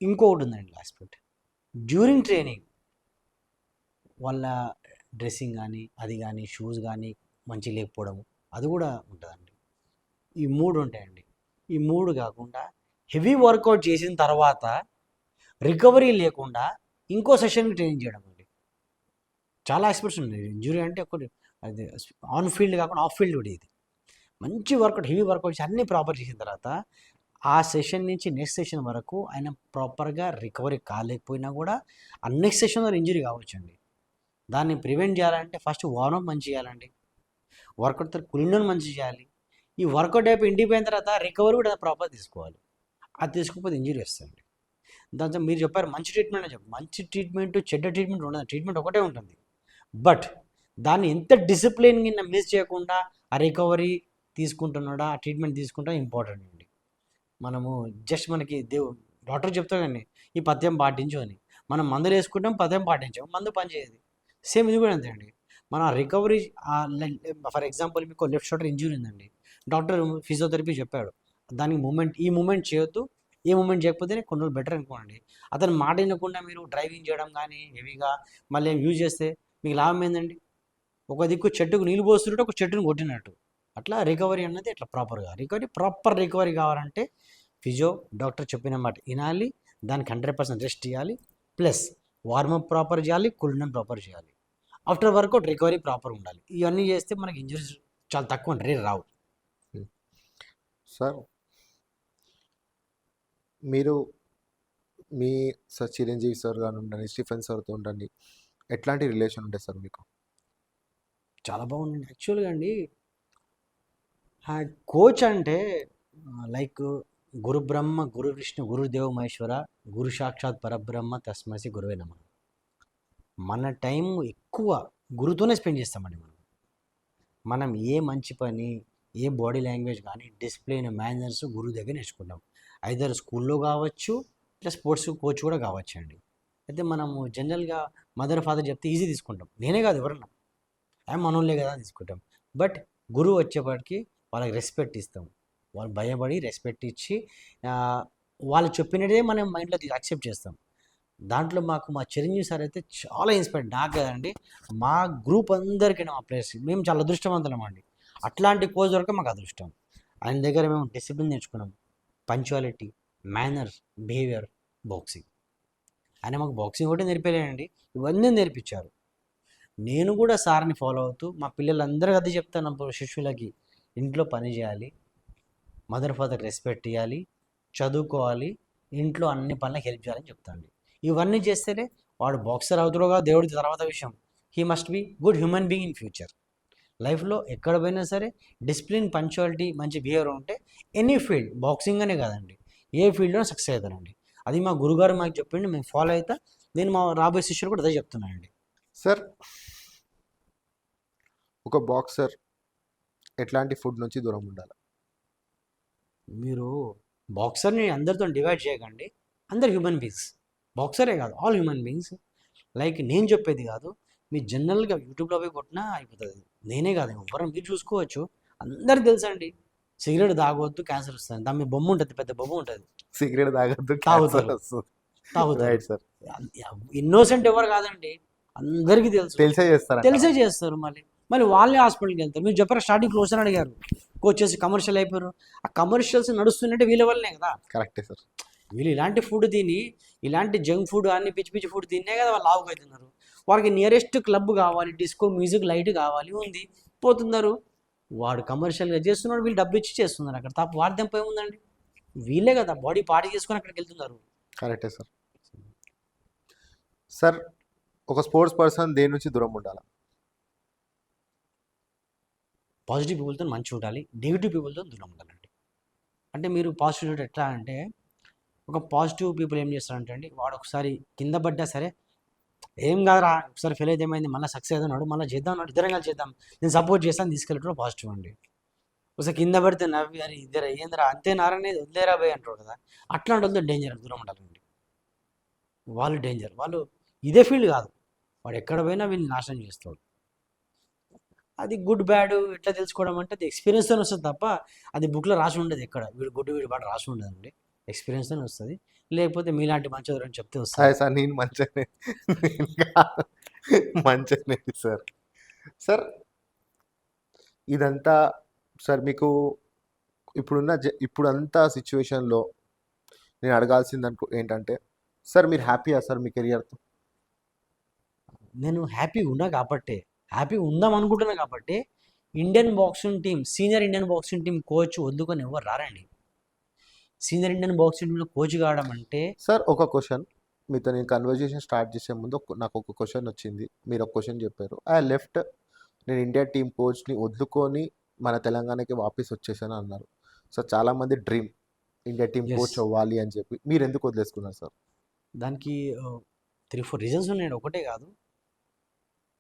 ఇంకొకటి ఉందండి ఆస్పెక్ట్, డ్యూరింగ్ ట్రైనింగ్ వాళ్ళ డ్రెస్సింగ్ కానీ అది కానీ షూస్ కానీ మంచి లేకపోవడం అది కూడా ఉంటుందండి. ఈ 3 ఉంటాయండి. ఈ 3 కాకుండా హెవీ వర్కౌట్ చేసిన తర్వాత రికవరీ లేకుండా ఇంకో సెషన్కి ట్రైనింగ్ చేయడం అండి. చాలా ఆస్పెక్ట్స్ ఉన్నాయి. ఇంజురీ అంటే ఒకటి అది ఆన్ ఫీల్డ్ కాకుండా ఆఫ్ ఫీల్డ్ కూడా ఇది. మంచి వర్కౌట్ హెవీ వర్కౌట్ చేసి అన్నీ ప్రాపర్ చేసిన తర్వాత ఆ సెషన్ నుంచి నెక్స్ట్ సెషన్ వరకు ఆయన ప్రాపర్గా రికవరీ కాలేకపోయినా కూడా ఆ నెక్స్ట్ సెషన్లో ఇంజురీ కావచ్చండి. దాన్ని ప్రివెంట్ చేయాలంటే ఫస్ట్ వార్మప్ మంచి చేయాలండి. వర్కౌట్ తర్వాత కూలింగ్ డౌన్ మంచి చేయాలి. ఈ వర్కౌట్ అయిపోయి ఇంటికి పోయిన తర్వాత రికవరీ కూడా ప్రాపర్ తీసుకోవాలి. అది తీసుకోకపోతే ఇంజురీ వస్తుంది. దాంతో మీరు చెప్పారు మంచి ట్రీట్మెంట్ అని చెప్పి, మంచి ట్రీట్మెంట్ చెడ్డ ట్రీట్మెంట్ ఉండదు. ట్రీట్మెంట్ ఒకటే ఉంటుంది. బట్ దాన్ని ఎంత డిసిప్లిన్ కింద మిస్ చేయకుండా ఆ రికవరీ తీసుకుంటున్నాడా ఆ ట్రీట్మెంట్ తీసుకుంటా ఇంపార్టెంట్ అండి. మనము జస్ట్ మనకి డాక్టర్ చెప్తాడు కానీ ఈ పథ్యం పాటించు అని, మనం మందులు వేసుకుంటాం పథ్యం పాటించాం మందు పనిచేయదు. సేమ్ ఇది కూడా అంతే అండి. మన రికవరీ ఫర్ ఎగ్జాంపుల్ మీకు లెఫ్ట్ షోల్డర్ ఇంజూరీ ఉందండి, డాక్టర్ ఫిజియోథెరపీ చెప్పాడు దానికి ఈ మూమెంట్ చేయొద్దు, ఏ మూమెంట్ చేయకపోతేనే కొన్ని రోజులు బెటర్ అనుకోండి. అతను మాట వినకుండా మీరు డ్రైవింగ్ చేయడం కానీ హెవీగా మళ్ళీ యూజ్ చేస్తే మీకు లాభం ఏందండి? ఒక దిక్కు చెట్టుకు నీళ్ళు పోస్తుంటే ఒక చెట్టును కొట్టినట్టు. అట్లా రికవరీ అన్నది ఇట్లా ప్రాపర్గా ప్రాపర్ రికవరీ కావాలంటే ఫిజియో డాక్టర్ చెప్పిన మాట వినాలి, దానికి 100% రెస్ట్ ఇవ్వాలి, ప్లస్ వార్మప్ ప్రాపర్ చేయాలి, కూలింగ్ ప్రాపర్ చేయాలి. ఆఫ్టర్ వర్కౌట్ రికవరీ ప్రాపర్ ఉండాలి. ఇవన్నీ చేస్తే మనకి ఇంజరీస్ చాలా తక్కువ రేర్ రావు. సార్ మీరు మీ సార్ చిరంజీవి సార్ గాని ఉండండి, స్టీఫెన్ సార్తో ఉండండి, ఎట్లాంటి రిలేషన్ ఉంటుంది సార్ మీకు? చాలా బాగుందండి. యాక్చువల్గా అండి కోచ్ అంటే లైక్ గురు బ్రహ్మ గురు విష్ణు గురుదేవ మహేశ్వర గురు సాక్షాత్ పరబ్రహ్మ తస్మసి గురువే నమః. మన టైం ఎక్కువ గురుతోనే స్పెండ్ చేస్తామండి. మనం ఏ మంచి పని ఏ బాడీ లాంగ్వేజ్ కానీ డిసిప్లిన్ మేనర్స్ గురువు దగ్గర నేర్చుకుంటాం. ఐదర్ స్కూల్లో కావచ్చు ఇట్లా స్పోర్ట్స్ కోచ్ కూడా కావచ్చు అండి. అయితే మనము జనరల్గా మదర్ ఫాదర్ చెప్తే ఈజీ తీసుకుంటాం. నేనే కాదు ఎవరన్నా మనోళ్ళే కదా తీసుకుంటాం. బట్ గురువు వచ్చేప్పటికి వాళ్ళకి రెస్పెక్ట్ ఇస్తాం. వాళ్ళు భయపడి రెస్పెక్ట్ ఇచ్చి వాళ్ళు చెప్పినదే మనం మైండ్లో యాక్సెప్ట్ చేస్తాం. దాంట్లో మాకు మా చిరంజీవి సార్ అయితే చాలా ఇన్స్పైర్. నాకు కదండి మా గ్రూప్ అందరికీ మా ప్లేయర్స్ మేము చాలా అదృష్టవంతులం అండి. అట్లాంటి కోచ్ దొరక మాకు అదృష్టం. ఆయన దగ్గర మేము డిసిప్లిన్ నేర్చుకున్నాం, పంచువాలిటీ, మేనర్స్, బిహేవియర్, బాక్సింగ్. ఆయన మాకు బాక్సింగ్ ఒకటి నేర్పలేనండి, ఇవన్నీ నేర్పించారు. నేను కూడా సార్ని ఫాలో అవుతూ మా పిల్లలందరికీ అది చెప్తాను, శిష్యులకి ఇంట్లో పని చేయాలి, మదర్ ఫాదర్ రెస్పెక్ట్ ఇవ్వాలి, చదువుకోవాలి, ఇంట్లో అన్ని పనులకు హెల్ప్ చేయాలని చెప్తాను. ఇవన్నీ చేస్తేనే వాడు బాక్సర్ అవుతాడుగా దేవుడి తర్వాత విషయం. He must be good human being in future. లైఫ్లో ఎక్కడ పోయినా సరే డిసిప్లిన్ పంచువాలిటీ మంచి బిహేవియర్ ఉంటే ఎనీ ఫీల్డ్ బాక్సింగ్ అనే కాదండి ఏ ఫీల్డ్లో సక్సెస్ అవుతానండి. అది మా గురుగారు మాకు చెప్పిండి మేము ఫాలో అవుతా. నేను మా రాబోయే శిష్యులు కూడా అదే చెప్తున్నానండి. సార్ ఒక బాక్సర్ ఎట్లాంటి ఫుడ్ నుంచి దూరం ఉండాలి? మీరు బాక్సర్ని అందరితో డివైడ్ చేయకండి. అందరు హ్యూమన్ బీయింగ్స్, బాక్సరే కాదు ఆల్ హ్యూమన్ బీయింగ్స్. లైక్ నేను చెప్పేది కాదు, మీ జనరల్గా యూట్యూబ్లో పోయి కొట్టినా అయిపోతుంది. నేనే కాదు ఎవరైనా మీరు చూసుకోవచ్చు. అందరికి తెలుసండి సిగరెట్ తాగొద్దు క్యాన్సర్ వస్తుంది. దాని మీద బొమ్మ ఉంటుంది, పెద్ద బొమ్మ ఉంటుంది. సిగరెట్ తాగొద్దు తాగుతారు. Right sir. ఇన్నోసెంట్ ఎవరు కాదండి, అందరికీ తెలుసు, తెలిసే చేస్తారు. మళ్ళీ వాళ్ళే హాస్పిటల్కి వెళ్తారు. మీరు చెప్పారు స్టార్టింగ్ క్లోజ్ అని అడిగారు, కోచెస్ కమర్షియల్ అయిపోయారు. ఆ కమర్షియల్స్ నడుస్తుందంటే వీళ్ళ వల్లనే కదా. కరెక్టే సార్. వీళ్ళు ఇలాంటి ఫుడ్ తిని ఇలాంటి జంక్ ఫుడ్ అన్ని పిచ్చి పిచ్చి ఫుడ్ తినే కదా వాళ్ళు లావుగా అవుతున్నారు. వాళ్ళకి నియరెస్ట్ క్లబ్ కావాలి, డిస్కో మ్యూజిక్ లైట్ కావాలి, ఉంది పోతున్నారు. వాడు కమర్షియల్గా చేస్తున్నాడు, వీళ్ళు డబ్బు ఇచ్చి చేస్తున్నారు. అక్కడ తప్ప వాడి దెంప ఏముందండి? వీళ్ళే కదా బాడీ పార్టీ చేసుకొని అక్కడికి వెళ్తున్నారు. కరెక్టే సార్. సార్ ఒక స్పోర్ట్స్ పర్సన్ దేని నుంచి దూరం ఉండాలి? పాజిటివ్ పీపుల్తో మంచిగా ఉండాలి, నెగిటివ్ పీపుల్తో దూరం ఉండాలండి. అంటే మీరు పాజిటివ్ ఎట్లా అంటే ఒక పాజిటివ్ పీపుల్ ఏం చేస్తారంటే అండి, వాడు ఒకసారి కింద పడ్డా సరే ఏం కాదురా ఒకసారి ఫెయిల్ అయితే ఏమైంది మళ్ళీ సక్సెస్ అవుతున్నాడు మళ్ళీ చేద్దాం అన్నాడు, ఇద్దరం కలిసి చేద్దాం, నేను సపోర్ట్ చేస్తాను తీసుకెళ్ళటం పాజిటివ్ అండి. ఒకసారి కింద పడితే నవ్వి అని ఇద్దరు ఏందిరా అంతే నారనేది వదిలేరా పోయి అంటారు కదా. అట్లాంటి వాళ్ళతో డేంజర్, దూరం ఉండాలండి. వాళ్ళు డేంజర్, వాళ్ళు ఇదే ఫీల్డ్ కాదు, వాడు ఎక్కడ పోయినా వీళ్ళు నాశనం చేస్తాడు. అది గుడ్ బ్యాడ్ ఎట్లా తెలుసుకోవడం అంటే అది ఎక్స్పీరియన్స్తో వస్తుంది తప్ప అది బుక్లో రాసి ఉండదు. ఎక్కడ వీడు గుడ్ వీడు బ్యాడ్ రాసి ఉండదండి. ఎక్స్పీరియన్స్తోనే వస్తుంది. లేకపోతే మీలాంటి మంచి ఎవరైనా చెప్తే అదే వస్తది. సార్ నేను మంచిగానే నేను కాదు. మంచిగానే సార్. సార్ ఇదంతా సార్ మీకు ఇప్పుడంతా సిచ్యువేషన్‌లో నేను అడగాల్సింది ఏంటంటే, సార్ మీరు హ్యాపీయా సార్ మీ కెరియర్‌తో? నేను హ్యాపీగా ఉన్నా కాబట్టే, హ్యాపీగా ఉందాం అనుకుంటున్నా కాబట్టే, Indian boxing team, senior Indian boxing team coach వదులుకొని ఎవరు రారండి. సీనియర్ ఇండియన్ బాక్సింగ్ టీమ్‌లో కోచ్ కావడం అంటే సార్ ఒక క్వెషన్ మీతో నేను కన్వర్జేషన్ స్టార్ట్ చేసే ముందు నాకు ఒక క్వెషన్ వచ్చింది. మీరు ఒక క్వెషన్ చెప్పారు. నేను ఇండియా టీమ్ కోచ్‌ని వదులుకొని మన తెలంగాణకి వాపస్ వచ్చేసాను అన్నారు. సో చాలామంది dream India team yes. Coach అవ్వాలి అని చెప్పి. మీరెందుకు వదిలేసుకున్నారు సార్? దానికి 3, 4 రీజన్స్ ఉన్నాయండి. ఒకటే కాదు.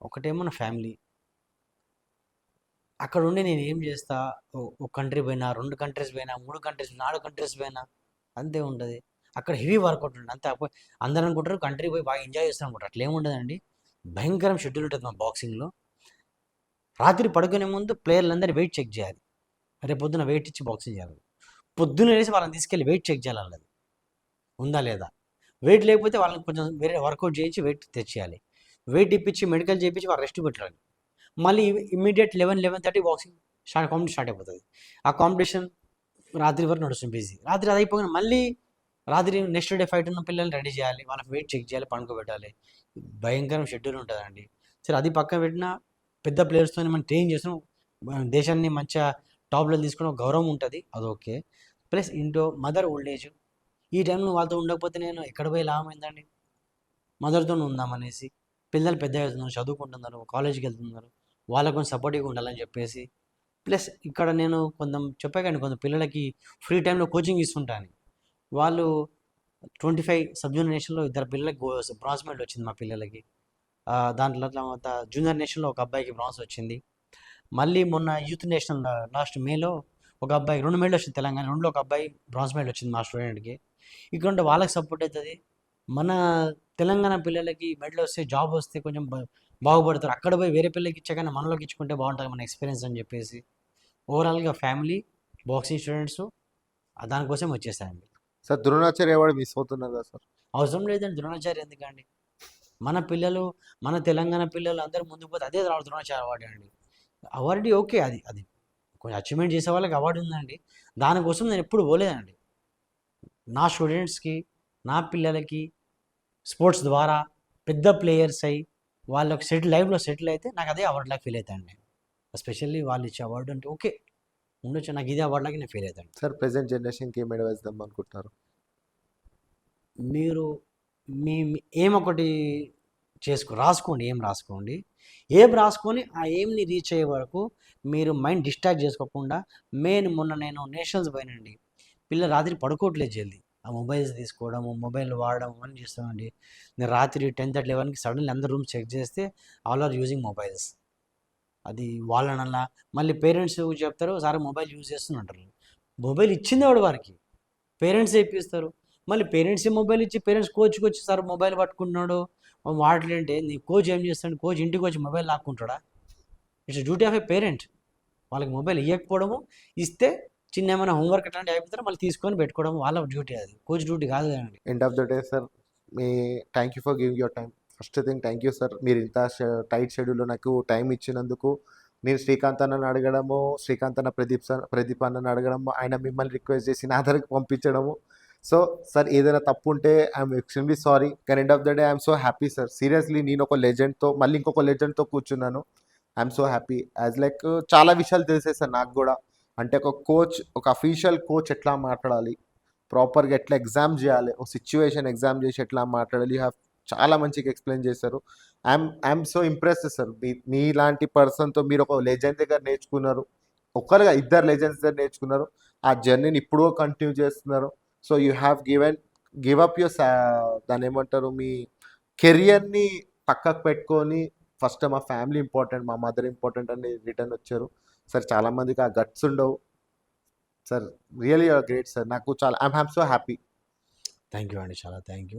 ఒకటేమో నా ఫ్యామిలీ. అక్కడుండి నేనేం చేస్తా? ఒక కంట్రీ పోయినా, 2 కంట్రీస్ పోయినా, 3 కంట్రీస్, 4 కంట్రీస్ పోయినా అంతే ఉంటది. అక్కడ హెవీ వర్కౌట్ ఉంటది. అంతే అందరూ అనుకుంటారు కంట్రీ పోయి బాగా ఎంజాయ్ చేస్తాం అనుకుంటారు. అట్లేముండదండి. భయంకరం షెడ్యూల్ ఉంటది మా బాక్సింగ్‌లో. రాత్రి పడుకునే ముందు ప్లేయర్‌లందరి వెయిట్ చెక్ చేయాలి. రేపొద్దున వెయిట్ ఇచ్చి బాక్సింగ్ చేయాలి. పొద్దున్నే లేసి వాళ్ళని తీసుకెళ్ళి వెయిట్ చెక్ చేయాలి ఆళ్ళది. ఉందా లేదా? వెయిట్ లేకపోతే వాళ్ళని కొంచెం వేరే వర్కౌట్ చేయించి వెయిట్ తెచ్చేయాలి. వెయిట్ ఇప్పించి, మెడికల్ చేపించి వాళ్ళు రెస్ట్ పెట్టాలి. మళ్ళీ ఇమ్మీడియేట్ 11, 11:30 బాక్సింగ్ కాంపిటీషన్ స్టార్ట్ అయిపోతది. ఆ కాంపిటీషన్ రాత్రి వరకు నడుస్తుంది బిజీ. రాత్రి అది అయిపోగానే మళ్ళీ రాత్రి నెక్స్ట్ డే ఫైట్ ఉన్న పిల్లల్ని రెడీ చేయాలి. వాళ్ళకి వెయిట్ చెక్ చేయాలి, పడుకోబెట్టాలి. భయంకరం షెడ్యూల్ ఉంటదండి. సరే అది పక్కన పెట్టినా పెద్ద ప్లేయర్స్‌తోని మనం ట్రైన్ చేస్తున్నాం. దేశాన్ని మంచిగా టాప్‌లో తీసుకుని ఒక గౌరవం ఉంటది. అదోకే. ప్లస్ ఇంట్లో మదర్ ఓల్డ్ ఏజ్. ఈ టైంలో వాళ్ళతో ఉండకపోతే నేను ఎక్కడ పోయి లాభం ఏందండి? మదర్‌తోనే ఉందామనేసి. పిల్లలు పెద్దగవుతున్నారు, చదువుకుంటున్నారు, కాలేజ్‌కెళ్తున్నారు. వాళ్ళకి కొంచెం సపోర్టివ్‌గా ఉండాలని చెప్పేసి. ప్లస్ ఇక్కడ నేను చెప్పా కదండీ కొంత పిల్లలకి ఫ్రీ టైమ్‌లో కోచింగ్ ఇస్తుంటా అని. వాళ్ళు 25 సబ్ జూనియర్ నేషనల్‌లో ఇద్దరు పిల్లలకి బ్రాంజ్ మెడల్ వచ్చింది మా పిల్లలకి. దాంట్లో తర్వాత జూనియర్ నేషనల్‌లో ఒక అబ్బాయికి బ్రాంజ్ వచ్చింది. మళ్ళీ మొన్న యూత్ నేషనల్ లాస్ట్ మేలో ఒక అబ్బాయికి 2 మెడల్ వచ్చింది తెలంగాణ. 2లో ఒక అబ్బాయి బ్రాంజ్ మెడల్ వచ్చింది మా స్టూడెంట్‌కి. ఇక్కడ ఉంటే వాళ్ళకి సపోర్ట్ అవుతది. మన తెలంగాణ పిల్లలకి మెడల్ వస్తే, జాబ్ వస్తే కొంచెం బాగుపడతారు. అక్కడ పోయి వేరే పిల్లలకి ఇచ్చే కన్నా మనలోకి ఇచ్చుకుంటే బాగుంటది మన ఎక్స్‌పీరియన్స్ అని చెప్పేసి. ఓవరాల్‌గా ఫ్యామిలీ, బాక్సింగ్ స్టూడెంట్స్ దానికోసం వచ్చేసానండి. సార్ ద్రోణాచార్య అవార్డ్ మిస్ అవుతున్నారు కదా సార్? అవసరం లేదండి ద్రోణాచార్య ఎందుకండి? మన పిల్లలు, మన తెలంగాణ పిల్లలు అందరూ ముందుకు పోతే అదే రావాలి ద్రోణాచార్య అవార్డే అండి. Award okay. అది అది కొంచెం అచీవ్‌మెంట్ చేసే వాళ్ళకి అవార్డు ఉందండి. దానికోసం నేను ఎప్పుడు పోలేదండి. నా స్టూడెంట్స్‌కి, నా పిల్లలకి స్పోర్ట్స్ ద్వారా పెద్ద ప్లేయర్స్ అయ్యి వాళ్ళకి లైఫ్‌లో సెటిల్ అయితే నాకు అదే అవార్డ్‌లాగా ఫీల్ అయితానండి నేను. ఎస్పెషల్లీ వాళ్ళు ఇచ్చే అవార్డు అంటే ఓకే. ఉండొచ్చు. నాకు ఇదే అవార్డ్‌లాగా నేను ఫీల్ అయితాను. సార్ ప్రెజెంట్ జనరేషన్‌కి ఏం అడ్వైస్ ఇద్దాం అనుకుంటున్నారు? మీరు మీ ఎయిమ్ ఒకటి రాసుకోండి. ఎయిమ్ రాసుకోండి. ఎయిమ్ రాసుకొని ఆ ఎయిమ్‌ని రీచ్ అయ్యే వరకు మీరు మైండ్ డిస్ట్రాక్ట్ చేసుకోకుండా మొన్న నేను నేషనల్స్ పోయానండి. పిల్లలు రాత్రి పడుకోవట్లేదు జల్దీ. ఆ మొబైల్స్ తీసుకోవడము, మొబైల్ వాడడం అవన్నీ చేస్తామండి. నేను రాత్రి 10:30, 11కి సడన్‌లీ అందరి రూమ్స్ చెక్ చేస్తే ఆల్ ఆర్ యూజింగ్ మొబైల్స్. అది వాళ్ళనలా మళ్ళీ పేరెంట్స్ చెప్తారు, "సార్ మొబైల్ యూజ్ చేస్తున్నారు." మొబైల్ ఇచ్చింది ఎవడు వారికి? పేరెంట్సే ఇప్పిస్తారు. మళ్ళీ పేరెంట్సే మొబైల్ ఇచ్చి పేరెంట్స్ కోచ్‌కొచ్చి సార్ మొబైల్ పట్టుకుంటున్నాడు, వాడట్లేదంటే నీ కోచ్ ఏం చేస్తాడు? కోచ్ ఇంటికొచ్చి మొబైల్ లాక్కుంటాడా? It's duty of a parent. వాళ్ళకి మొబైల్ ఇయ్యకపోవడము, ఇస్తే చిన్న ఏమైనా హోంవర్క్ అట్లాంటివి అయిపోతారు మళ్ళీ తీసుకొని పెట్టుకోవడం వాళ్ళ డ్యూటీ అది. కోచ్ డ్యూటీ కాదు కదండీ. End of the day sir me thank you for giving your time. First thing thank you sir. మీరు ఇంత టైట్ షెడ్యూల్లో నాకు టైం ఇచ్చినందుకు. నేను శ్రీకాంత్ అన్నని అడగడము, శ్రీకాంత్ అన్న ప్రదీప్ అన్నని అడగడము, ఆయన మిమ్మల్ని రిక్వెస్ట్ చేసి నా దగ్గరికి పంపించడము. సో సార్ ఏదైనా తప్పు ఉంటే ఐఎమ్ ఎక్స్ట్రీమ్లీ సారీ. కానీ end of the day I'm so happy sir. Seriously నేను ఒక లెజెండ్తో మళ్ళీ ఇంకొక లెజెండ్తో కూర్చున్నాను. I'm so happy. As like చాలా విషయాలు తెలిసాయి సార్ నాకు కూడా. అంటే ఒక కోచ్, ఒక అఫీషియల్ కోచ్ ఎట్లా మాట్లాడాలి, ప్రాపర్గా ఎట్లా ఎగ్జామ్ చేయాలి, ఒక సిచ్యువేషన్ ఎగ్జామ్ చేసి ఎట్లా మాట్లాడాలి, యూ హ్యావ్ చాలా మంచిగా ఎక్స్ప్లెయిన్ చేశారు. I'm so impressed sir. మీలాంటి పర్సన్తో మీరు ఒక లెజెండ్ దగ్గర నేర్చుకున్నారు, ఒకరుగా ఇద్దరు లెజెండ్స్ దగ్గర నేర్చుకున్నారు. ఆ జర్నీని ఇప్పుడు కంటిన్యూ చేస్తున్నారు. So you have give up your దాన్ని ఏమంటారు, మీ కెరియర్ని పక్కకు పెట్టుకొని ఫస్ట్ మా ఫ్యామిలీ ఇంపార్టెంట్, మా మదర్ ఇంపార్టెంట్ అని రిటర్న్ వచ్చారు. సార్ చాలామందికి ఆ గట్స్ ఉండవు సార్. Really great sir. నాకు చాలా I'm so happy. Thank you అండి. చాలా థ్యాంక్ యూ.